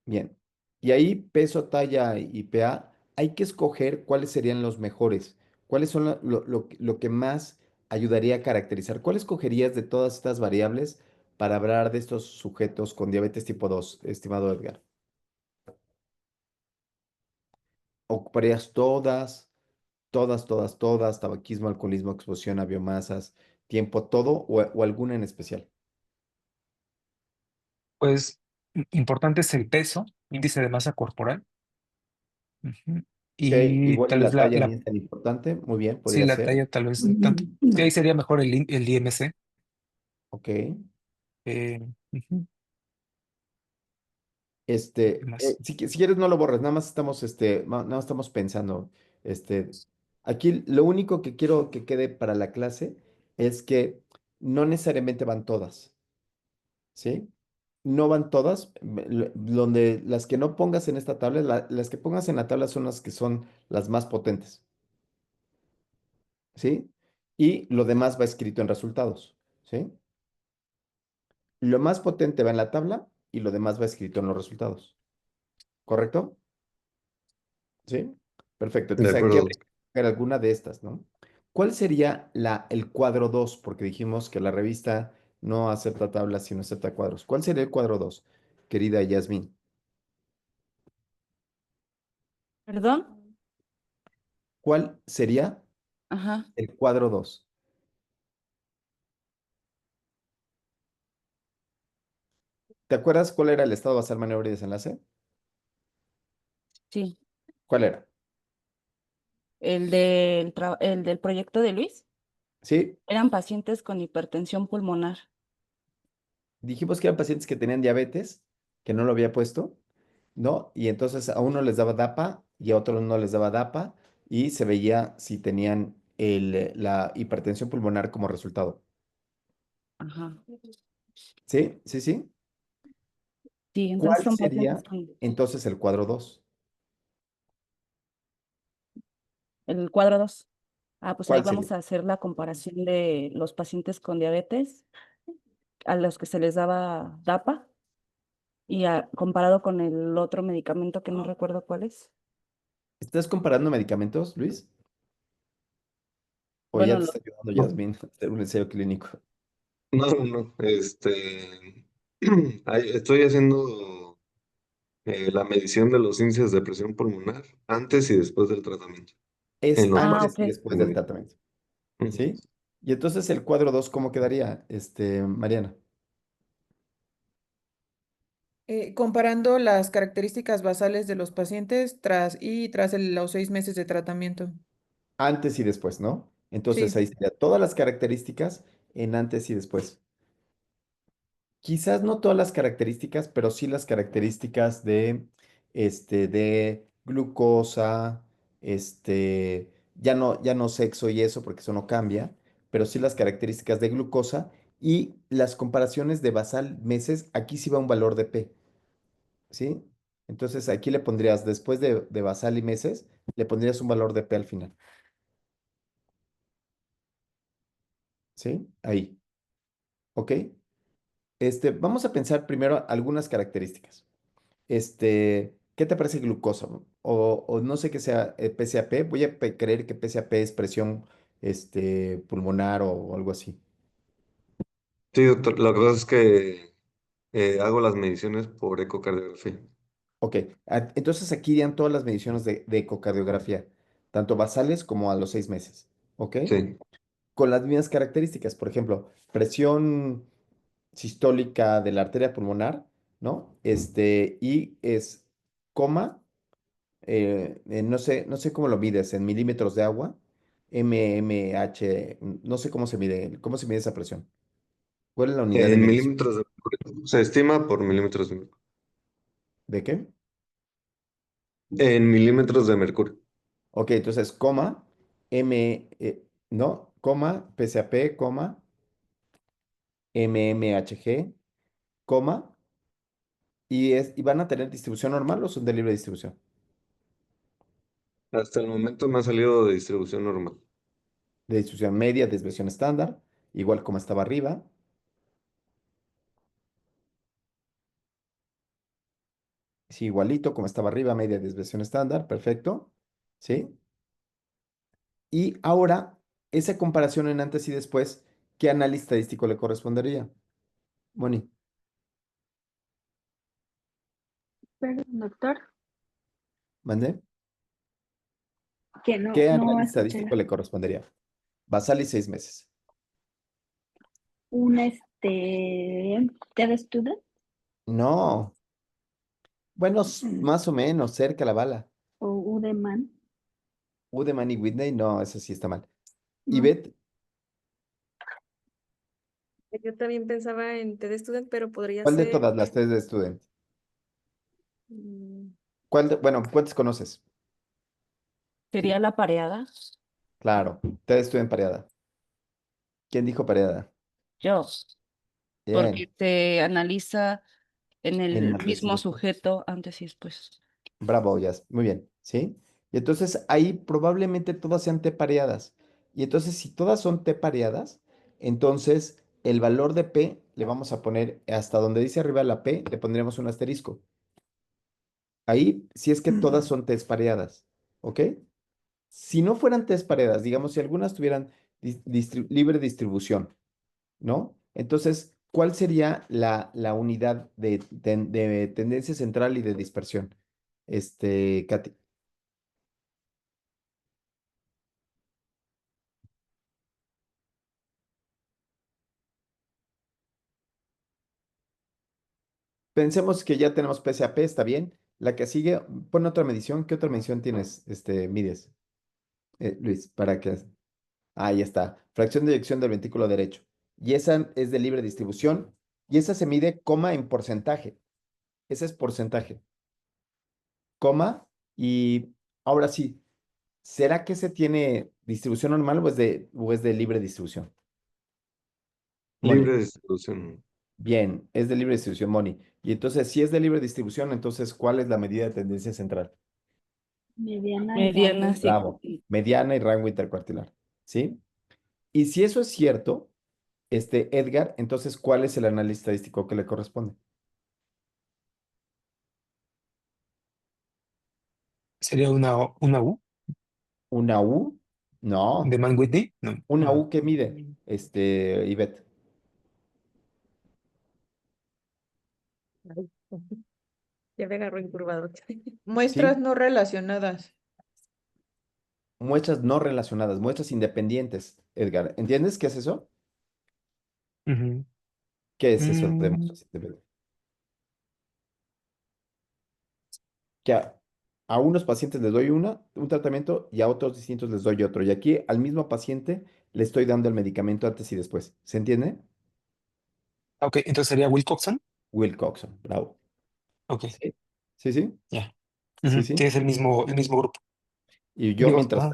Bien. Y ahí peso, talla y PA, hay que escoger cuáles serían los mejores. ¿Cuáles son lo que más ayudaría a caracterizar? ¿Cuál escogerías de todas estas variables para hablar de estos sujetos con diabetes tipo 2, estimado Edgar? ¿Ocuparías todas, tabaquismo, alcoholismo, exposición a biomasas, tiempo, todo o alguna en especial? Pues importante es el peso, índice de masa corporal. Ujú. Que Y igual y tal vez la talla ni es tan importante. Muy bien, sí, podría la ser. talla tal vez no tanto. Sí, ahí sería mejor el IMC. Ok. Ujú. ¿Qué más? Si quieres no lo borres, nada más estamos, nada más estamos pensando, este, aquí lo único que quiero que quede para la clase es que no necesariamente van todas, ¿sí? No van todas, donde las que no pongas en esta tabla, las que pongas en la tabla son las que son las más potentes, ¿sí? Y lo demás va escrito en resultados, ¿sí? Lo más potente va en la tabla y lo demás va escrito en los resultados, ¿correcto? ¿Sí? Perfecto. De Entonces aquí acuerdo. habría que ver alguna de estas, ¿no? ¿Cuál sería el cuadro 2? Porque dijimos que la revista no acepta tablas, sino acepta cuadros. ¿Cuál sería el cuadro 2, querida Yasmín? ¿Perdón? ¿Cuál sería? Ajá, el cuadro 2. ¿Te acuerdas cuál era el estado basal, maniobra y desenlace? sí. ¿Cuál era? El del proyecto de Luis ¿Sí? eran pacientes con hipertensión pulmonar. Dijimos que eran pacientes que tenían diabetes, que no lo había puesto, ¿no? Y entonces a uno les daba DAPA y a otros no les daba DAPA y se veía si tenían la hipertensión pulmonar como resultado. Ajá. ¿Sí? ¿Sí? ¿Sí? Sí, entonces ¿Cuál son pacientes sería con entonces el cuadro 2? el cuadro 2. Ah, pues ahí ¿Cuál sería? vamos a hacer la comparación de los pacientes con diabetes a los que se les daba DAPA y comparado con el otro medicamento que no recuerdo cuál es. ¿Estás comparando medicamentos, Luis? ¿O ya Bueno, te está ayudando No, Yasmin a hacer un ensayo clínico? No, no, no. Estoy haciendo la medición de los índices de presión pulmonar antes y después del tratamiento en Es los ah, antes ok. y pacientes después del conmigo. tratamiento. Ujú. ¿Sí? Y entonces el cuadro 2, ¿cómo quedaría, Mariana? Comparando las características basales de los pacientes tras los 6 meses de tratamiento. Antes y después, ¿no? Entonces Sí. ahí sería todas las características en antes y después. Quizás no todas las características, pero sí las características de glucosa, ya no sexo y eso, porque eso no cambia, pero sí las características de glucosa y las comparaciones de basal meses, aquí sí va un valor de P, ¿sí? Entonces aquí le pondrías, después de basal y meses, le pondrías un valor de P al final, ¿sí? Ahí, ¿ok? Vamos a pensar primero algunas características. ¿Qué te parece glucosa? O no sé qué sea PCAP. Voy a creer que PCAP es presión pulmonar o algo así. Sí, doctor, la verdad es que hago las mediciones por ecocardiografía. Ok, entonces aquí irían todas las mediciones de ecocardiografía, tanto basales como a los 6 meses. ¿Ok? Sí. Con las mismas características, por ejemplo, presión sistólica de la arteria pulmonar, ¿no? Y es coma. No sé cómo lo mides, en milímetros de agua, mmH, no sé cómo se mide esa presión. ¿Cuál es la unidad de En medición? milímetros de mercurio. Se estima por milímetros de mercurio. ¿De qué? En milímetros de mercurio. Ok, entonces, no, PCAP, mmHg, coma, y van a tener distribución normal o son de libre distribución. Hasta el momento me ha salido de distribución normal. De distribución media, desviación estándar, igual como estaba arriba. Sí, igualito como estaba arriba, media, desviación estándar, perfecto. ¿Sí? Y ahora, esa comparación en antes y después, ¿qué análisis estadístico le correspondería? Moni, Perdón, doctor, ¿mande? que ¿Qué no análisis escuché estadístico le correspondería? Basal y 6 meses. un TED Student No, bueno, más o menos, cerca la bala. o UDEMAN, Udeman y Whitney, no, eso sí está mal. ¿no? Ivette, Yo también pensaba en TED Student, pero podría ¿cuál de ser, todas las tres de Student? mm, Bueno, ¿cuántas conoces? Sería la pareada. Claro, TED Student pareada. ¿Quién dijo pareada? Yo, Bien, porque te analiza en en el antes y mismo después. sujeto antes y después. Bravo, Jazz. Muy bien, ¿sí? Y entonces ahí probablemente todas sean T pareadas. Y entonces si todas son T pareadas, entonces el valor de P le vamos a poner hasta donde dice arriba la P, le pondremos un asterisco. Ahí, si es que todas son T pareadas, ¿ok? Si no fueran T pareadas, digamos, si algunas tuvieran libre distribución, ¿no? Entonces, ¿cuál sería la unidad de tendencia central y de dispersión? Katy. Pensemos que ya tenemos PSAP, está bien. La que sigue, pon otra medición. ¿Qué otra medición tienes, mides, Luis? Para que... Ahí está. Fracción de eyección del ventrículo derecho. Y esa es de libre distribución. Y esa se mide coma en porcentaje. Ese es porcentaje. Coma. Y ahora sí, ¿será que ese tiene distribución normal o es de libre distribución? Moni. Libre distribución. Bien, es de libre distribución, Moni. Y entonces, si es de libre distribución, entonces, ¿cuál es la medida de tendencia central? Mediana y Mediana, rango. sí. Bravo. Mediana y rango intercuartilar. ¿Sí? Y si eso es cierto, Edgar, entonces, ¿cuál es el análisis estadístico que le corresponde? Sería una U ¿Una U? de No. Mann-Whitney. No. ¿Una U que mide? Ivette. Ay, ya me agarró encurvado. Muestras ¿Sí? no relacionadas. Muestras no relacionadas, muestras independientes, Edgar. ¿Entiendes qué es eso? Ujú. ¿Qué es eso de Mm, muestras independientes? Que a unos pacientes les doy un tratamiento y a otros distintos les doy otro. Y aquí al mismo paciente le estoy dando el medicamento antes y después. ¿Se entiende? ok, entonces sería Wilcoxon. Wilcoxon, bravo. Ok, Sí, sí, sí, ya. sí, Ujú, sí. sí, es el mismo grupo. Y Digo, ajá.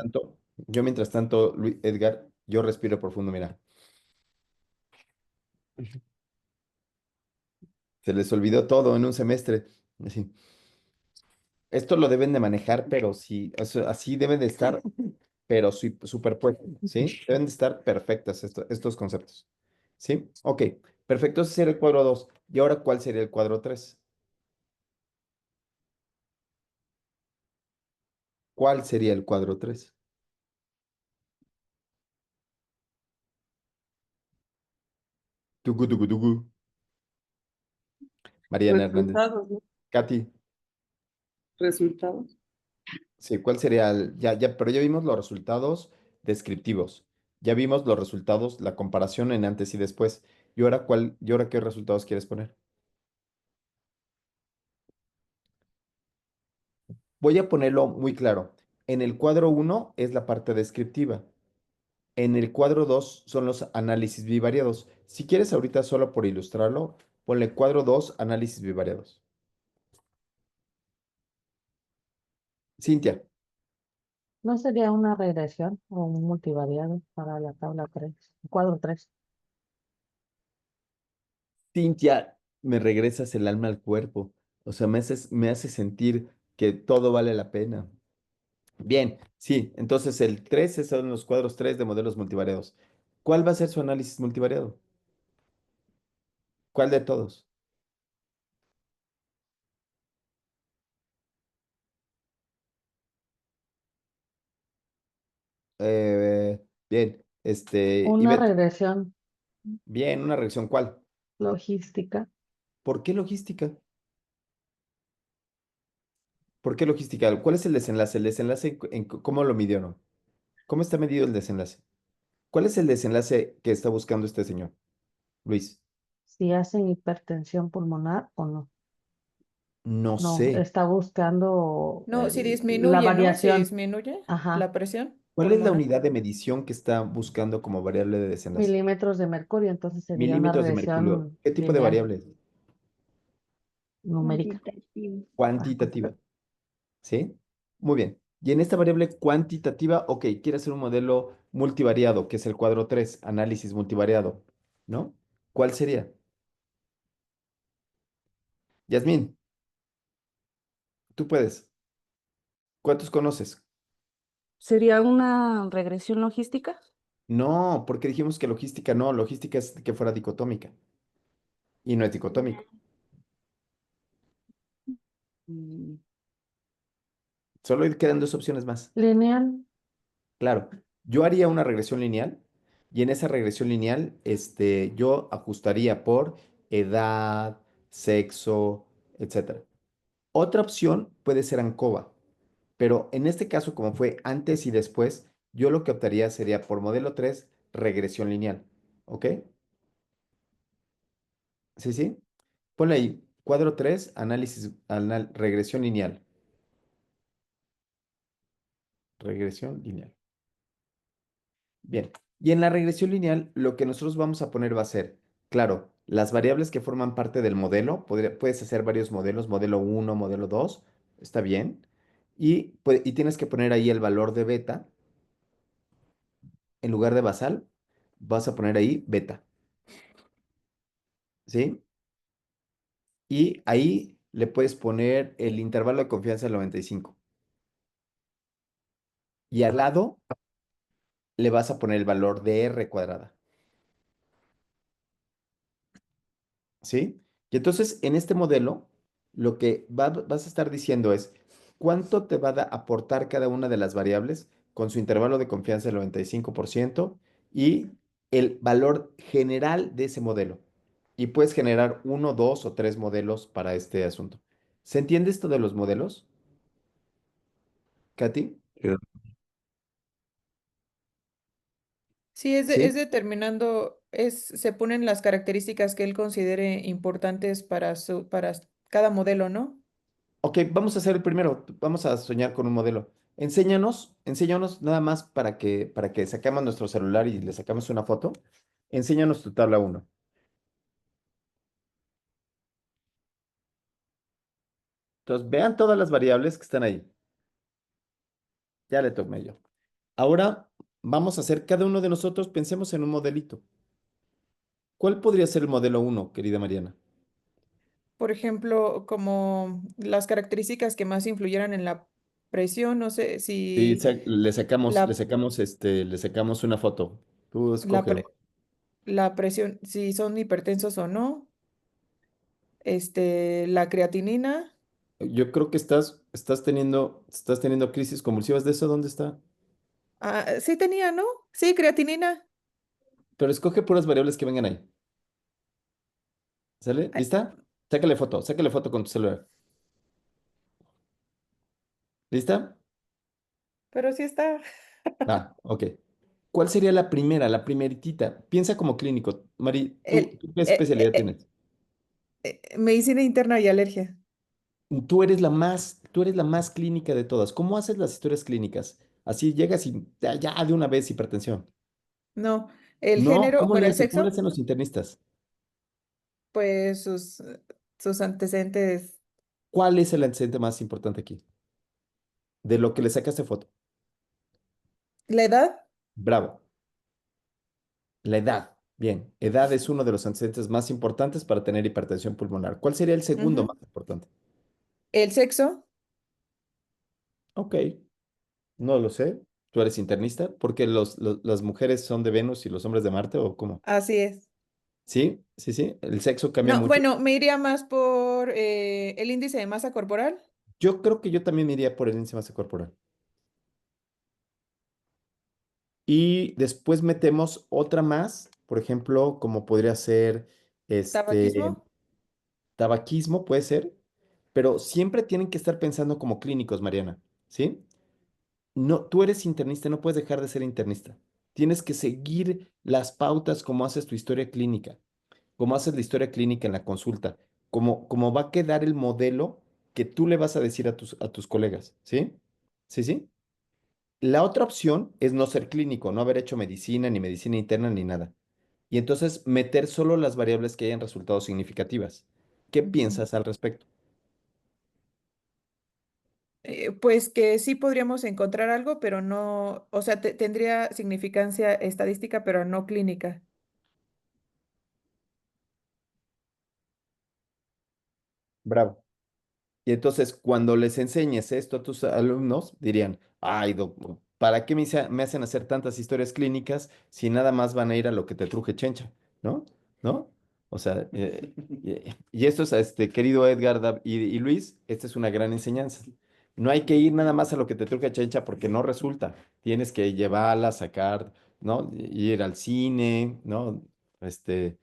yo mientras tanto, Edgar, yo respiro profundo, mira. Ujú. Se les olvidó todo en un semestre. Así. Esto lo deben de manejar, pero sí, o sea, así deben de estar, pero superpuestos, ¿sí? Deben de estar perfectas estos conceptos, ¿sí? Ok, perfecto, ese sería el cuadro 2. ¿Y ahora cuál sería el cuadro 3? ¿Cuál sería el cuadro 3? Tucu, tucu, tucu. Mariana Hernández. Resultados, ¿no? Katy, Resultados. sí, ¿cuál sería pero ya vimos los resultados descriptivos. Ya vimos los resultados, la comparación en antes y después. ¿Y ahora qué resultados quieres poner? Voy a ponerlo muy claro. En el cuadro uno es la parte descriptiva. En el cuadro 2 son los análisis bivariados. Si quieres ahorita solo por ilustrarlo, ponle cuadro 2 análisis bivariados. Cintia, ¿No sería una regresión o un multivariado para la tabla 3, cuadro 3? Cintia, me regresas el alma al cuerpo. O sea, me haces sentir que todo vale la pena. Bien, sí, entonces el 3 son los cuadros 3 de modelos multivariados. ¿Cuál va a ser su análisis multivariado? ¿Cuál de todos? Bien, Una Ivette, regresión bien, una reacción, ¿cuál? logística. ¿Por qué logística? ¿Por qué logística? ¿Cuál es el desenlace? ¿El desenlace cómo lo midieron? ¿Cómo está medido el desenlace? ¿Cuál es el desenlace que está buscando este señor, Luis? Si hace hipertensión pulmonar o no. No No, sé. está buscando No, si la disminuye, ¿no? Si variación. disminuye Ajá. la presión ¿Cuál es la pulmonar. unidad de medición que está buscando como variable de desenlace? Milímetros de mercurio, entonces sería una Milímetros de mercurio. regresión ¿Qué tipo de lineal variable es? numérica. Cuantitativo. Ajá. Cuantitativa. ¿Sí? Muy bien. Y en esta variable cuantitativa, ok, quiere hacer un modelo multivariado, que es el cuadro 3, análisis multivariado, ¿no? ¿Cuál sería? Yasmín, tú puedes. ¿Cuántos conoces? ¿Sería una regresión logística? No, porque dijimos que logística no, logística es que fuera dicotómica y no es dicotómico. Mm, Solo quedan dos opciones más. Lineal, Claro, yo haría una regresión lineal y en esa regresión lineal, yo ajustaría por edad, sexo, etcétera. Otra opción puede ser ANCOVA, pero en este caso, como fue antes y después, yo lo que optaría sería por modelo 3 regresión lineal. ¿Ok? Sí, sí. Ponle ahí. Cuadro 3, regresión lineal. Regresión lineal. Bien. Y en la regresión lineal, lo que nosotros vamos a poner va a ser, claro, las variables que forman parte del modelo. Puedes hacer varios modelos, modelo uno, modelo 2, está bien. Y tienes que poner ahí el valor de beta. En lugar de basal, vas a poner ahí beta. ¿Sí? Y ahí le puedes poner el intervalo de confianza del 95. Y al lado le vas a poner el valor de R cuadrada. ¿Sí? Y entonces en este modelo, lo que vas a estar diciendo es cuánto te va a aportar cada una de las variables con su intervalo de confianza del 95% y el valor general de ese modelo. Y puedes generar uno, dos o tres modelos para este asunto. ¿Se entiende esto de los modelos, Katy? Queda- Sí, es ¿Sí? determinando, se ponen las características que él considere importantes para cada modelo, ¿no? Ok, vamos a hacer el primero. Vamos a soñar con un modelo. Enséñanos nada más para que saquemos nuestro celular y le sacamos una foto. Enséñanos tu tabla uno. Entonces, vean todas las variables que están ahí. Ya le tomé yo. Ahora vamos a hacer cada uno de nosotros, pensemos en un modelito. ¿Cuál podría ser el modelo uno, querida Mariana? Por ejemplo, como las características que más influyeran en la presión, no sé Sí, si le la, sacamos, le sacamos una foto. Tú la, escógelo. pre- la presión, si son hipertensos o no, la creatinina, Yo creo que estás teniendo crisis convulsivas. ¿De eso dónde está? sí tenía, ¿no? Sí, creatinina. Pero escoge puras variables que vengan ahí. ¿Sale? Ay, ¿Lista? Sácale foto con tu celular. ¿Lista? pero sí está. Va, ok. ¿Cuál sería la primeritita? Piensa como clínico. Mari, ¿tú, El, tú qué eh, especialidad eh, tienes? medicina interna y alergia. Tú eres la más clínica de todas. ¿Cómo haces las historias clínicas? Así llegas y ya de una vez hipertensión. No, el No, género, ¿cómo bueno, le el haces? ¿Cómo le sexo, hacen los internistas? pues sus antecedentes, ¿Cuál es el antecedente más importante aquí? De lo que le sacaste foto. la edad. Bravo. La edad. Bien, edad es uno de los antecedentes más importantes para tener hipertensión pulmonar. ¿Cuál sería el segundo Ujú. más importante? El sexo, Ok, no lo sé. ¿Tú eres internista? ¿Porque las mujeres son de Venus y los hombres de Marte o cómo? así es. Sí, sí, sí. El sexo cambia No, mucho. bueno, me iría más por el índice de masa corporal. Yo creo que yo también me iría por el índice de masa corporal. Y después metemos otra más, por ejemplo, como podría ser Tabaquismo. tabaquismo, puede ser, pero siempre tienen que estar pensando como clínicos, Mariana, ¿sí? No, tú eres internista, no puedes dejar de ser internista. Tienes que seguir las pautas como haces tu historia clínica, como haces la historia clínica en la consulta, como va a quedar el modelo que tú le vas a decir a tus colegas, ¿sí? ¿Sí, sí? La otra opción es no ser clínico, no haber hecho medicina, ni medicina interna, ni nada. Y entonces meter solo las variables que hayan resultado significativas. ¿Qué Ujú. piensas al respecto? Pues que sí podríamos encontrar algo, pero no, o sea, tendría significancia estadística, pero no clínica. Bravo. Y entonces, cuando les enseñes esto a tus alumnos, dirían, ay, ¿para qué me hacen hacer tantas historias clínicas si nada más van a ir a lo que te truje chencha? ¿No? ¿No? O sea, y esto es, querido Edgar y Luis, esta es una gran enseñanza. No hay que ir nada más a lo que te truje chencha porque no resulta. Tienes que llevarla, sacar, ¿no? Ir al cine, ¿no? Este,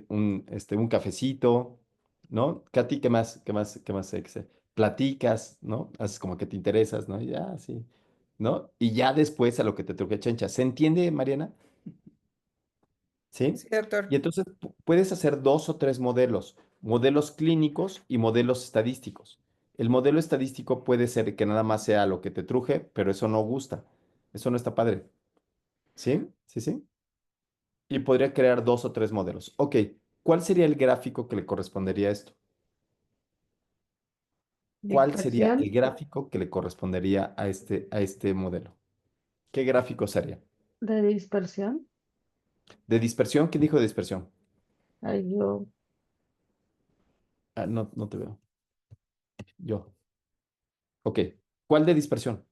un cafecito. ¿No? Katy, ¿qué más? ¿Qué más? ¿Qué más? Platicas, ¿no? Haces como que te interesas, ¿no? Y ya, sí, ¿no? Y ya después a lo que te toque chencha. ¿Se entiende, Mariana? ¿Sí? Sí, Y doctor. entonces puedes hacer dos o tres modelos. modelos clínicos y modelos estadísticos. El modelo estadístico puede ser que nada más sea lo que te truje, pero eso no gusta. Eso no está padre. ¿Sí? ¿Sí, sí? Y podría crear 2 o 3 modelos. Ok, ¿cuál sería el gráfico que le correspondería a esto? ¿Cuál sería el Dispersión gráfico que le correspondería a este modelo? ¿Qué gráfico sería? de dispersión. ¿De dispersión? ¿Quién dijo de dispersión? Ay, yo, Ah, no, no te veo. Yo. Ok. ¿Cuál de dispersión?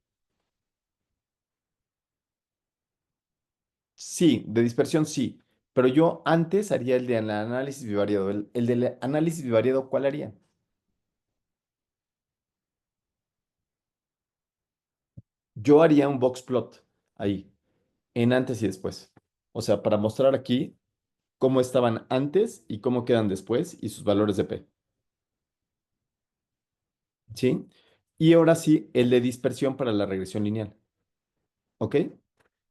Sí, de dispersión sí. Pero yo antes haría el de análisis bivariado. El del análisis bivariado, ¿cuál haría? Yo haría un box plot ahí, en antes y después. O sea, para mostrar aquí cómo estaban antes y cómo quedan después y sus valores de P. ¿Sí? Y ahora sí, el de dispersión para la regresión lineal. ¿Ok?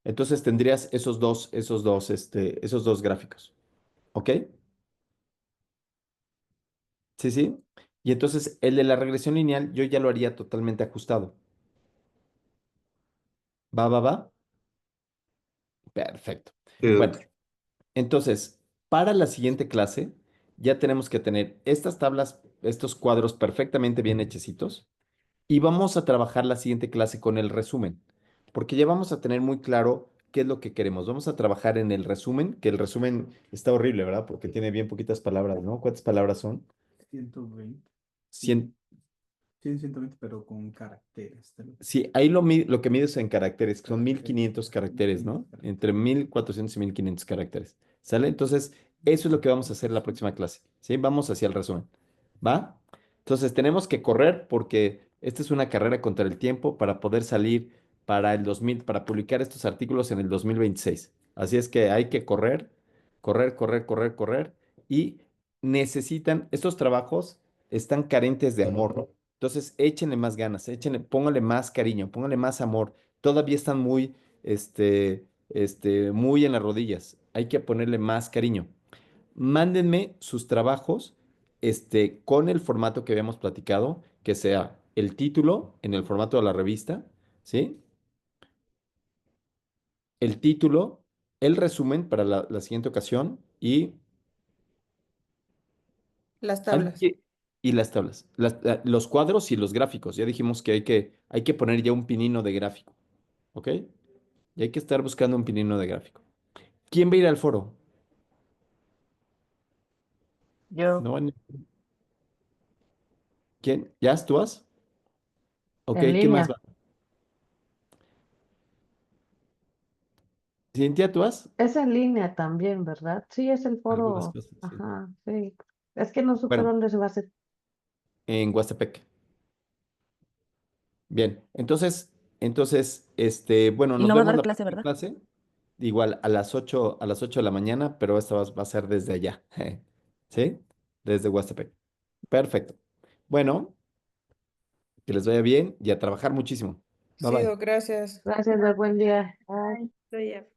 Entonces tendrías esos dos gráficos. ¿Ok? Sí, sí. Y entonces el de la regresión lineal yo ya lo haría totalmente ajustado. ¿Va, va, va? Perfecto. Sí, Bueno, Doc. entonces, para la siguiente clase ya tenemos que tener estas tablas, estos cuadros perfectamente bien hechecitos y vamos a trabajar la siguiente clase con el resumen, porque ya vamos a tener muy claro qué es lo que queremos. Vamos a trabajar en el resumen, que el resumen está horrible, ¿verdad? Porque tiene bien poquitas palabras, ¿no? ¿Cuántas palabras son? 120. Sí, 100. sí, 120, pero con caracteres. Sí, ahí lo que mides en caracteres, que son Caracteres. 1500 caracteres, 1500 ¿no? caracteres. Entre 1400 y 1500 caracteres. ¿Sale? Entonces, eso es lo que vamos a hacer en la próxima clase. ¿Sí? Vamos hacia el resumen. ¿Va? Entonces, tenemos que correr porque esta es una carrera contra el tiempo para poder salir para el 2000, para publicar estos artículos en el 2026. Así es que hay que correr, correr, correr, correr, correr. Y necesitan, estos trabajos están carentes de amor, ¿no? Entonces, échenle más ganas, échenle, pónganle más cariño, pónganle más amor. Todavía están muy, muy en las rodillas. Hay que ponerle más cariño. Mándenme sus trabajos, con el formato que habíamos platicado, que sea el título en el formato de la revista, ¿sí? El título, el resumen para la siguiente ocasión y Las algo tablas. y las tablas, los cuadros y los gráficos. Ya dijimos que hay que poner ya un pinino de gráfico. ¿Ok? Y hay que estar buscando un pinino de gráfico. ¿Quién va a ir al foro? yo, ¿No? ¿Quién? ¿Ya tú vas? Ok, en ¿quién más línea. va? ¿Cintia, tú vas? Es en línea también, ¿verdad? Sí, es el Algunas foro. cosas, sí. Ajá, sí. Es que no supe Bueno, dónde se va a hacer. en Huastepec. Bien, entonces, bueno, Y nos no va a vemos dar la clase, próxima ¿verdad? clase. Igual a las 8 de la mañana, pero esta va a ser desde allá. ¿Sí? Desde Huastepec. Perfecto. Bueno, que les vaya bien y a trabajar muchísimo. Bye Sí, bye. Doc, gracias. Gracias, buen día. Bye. Estoy ya.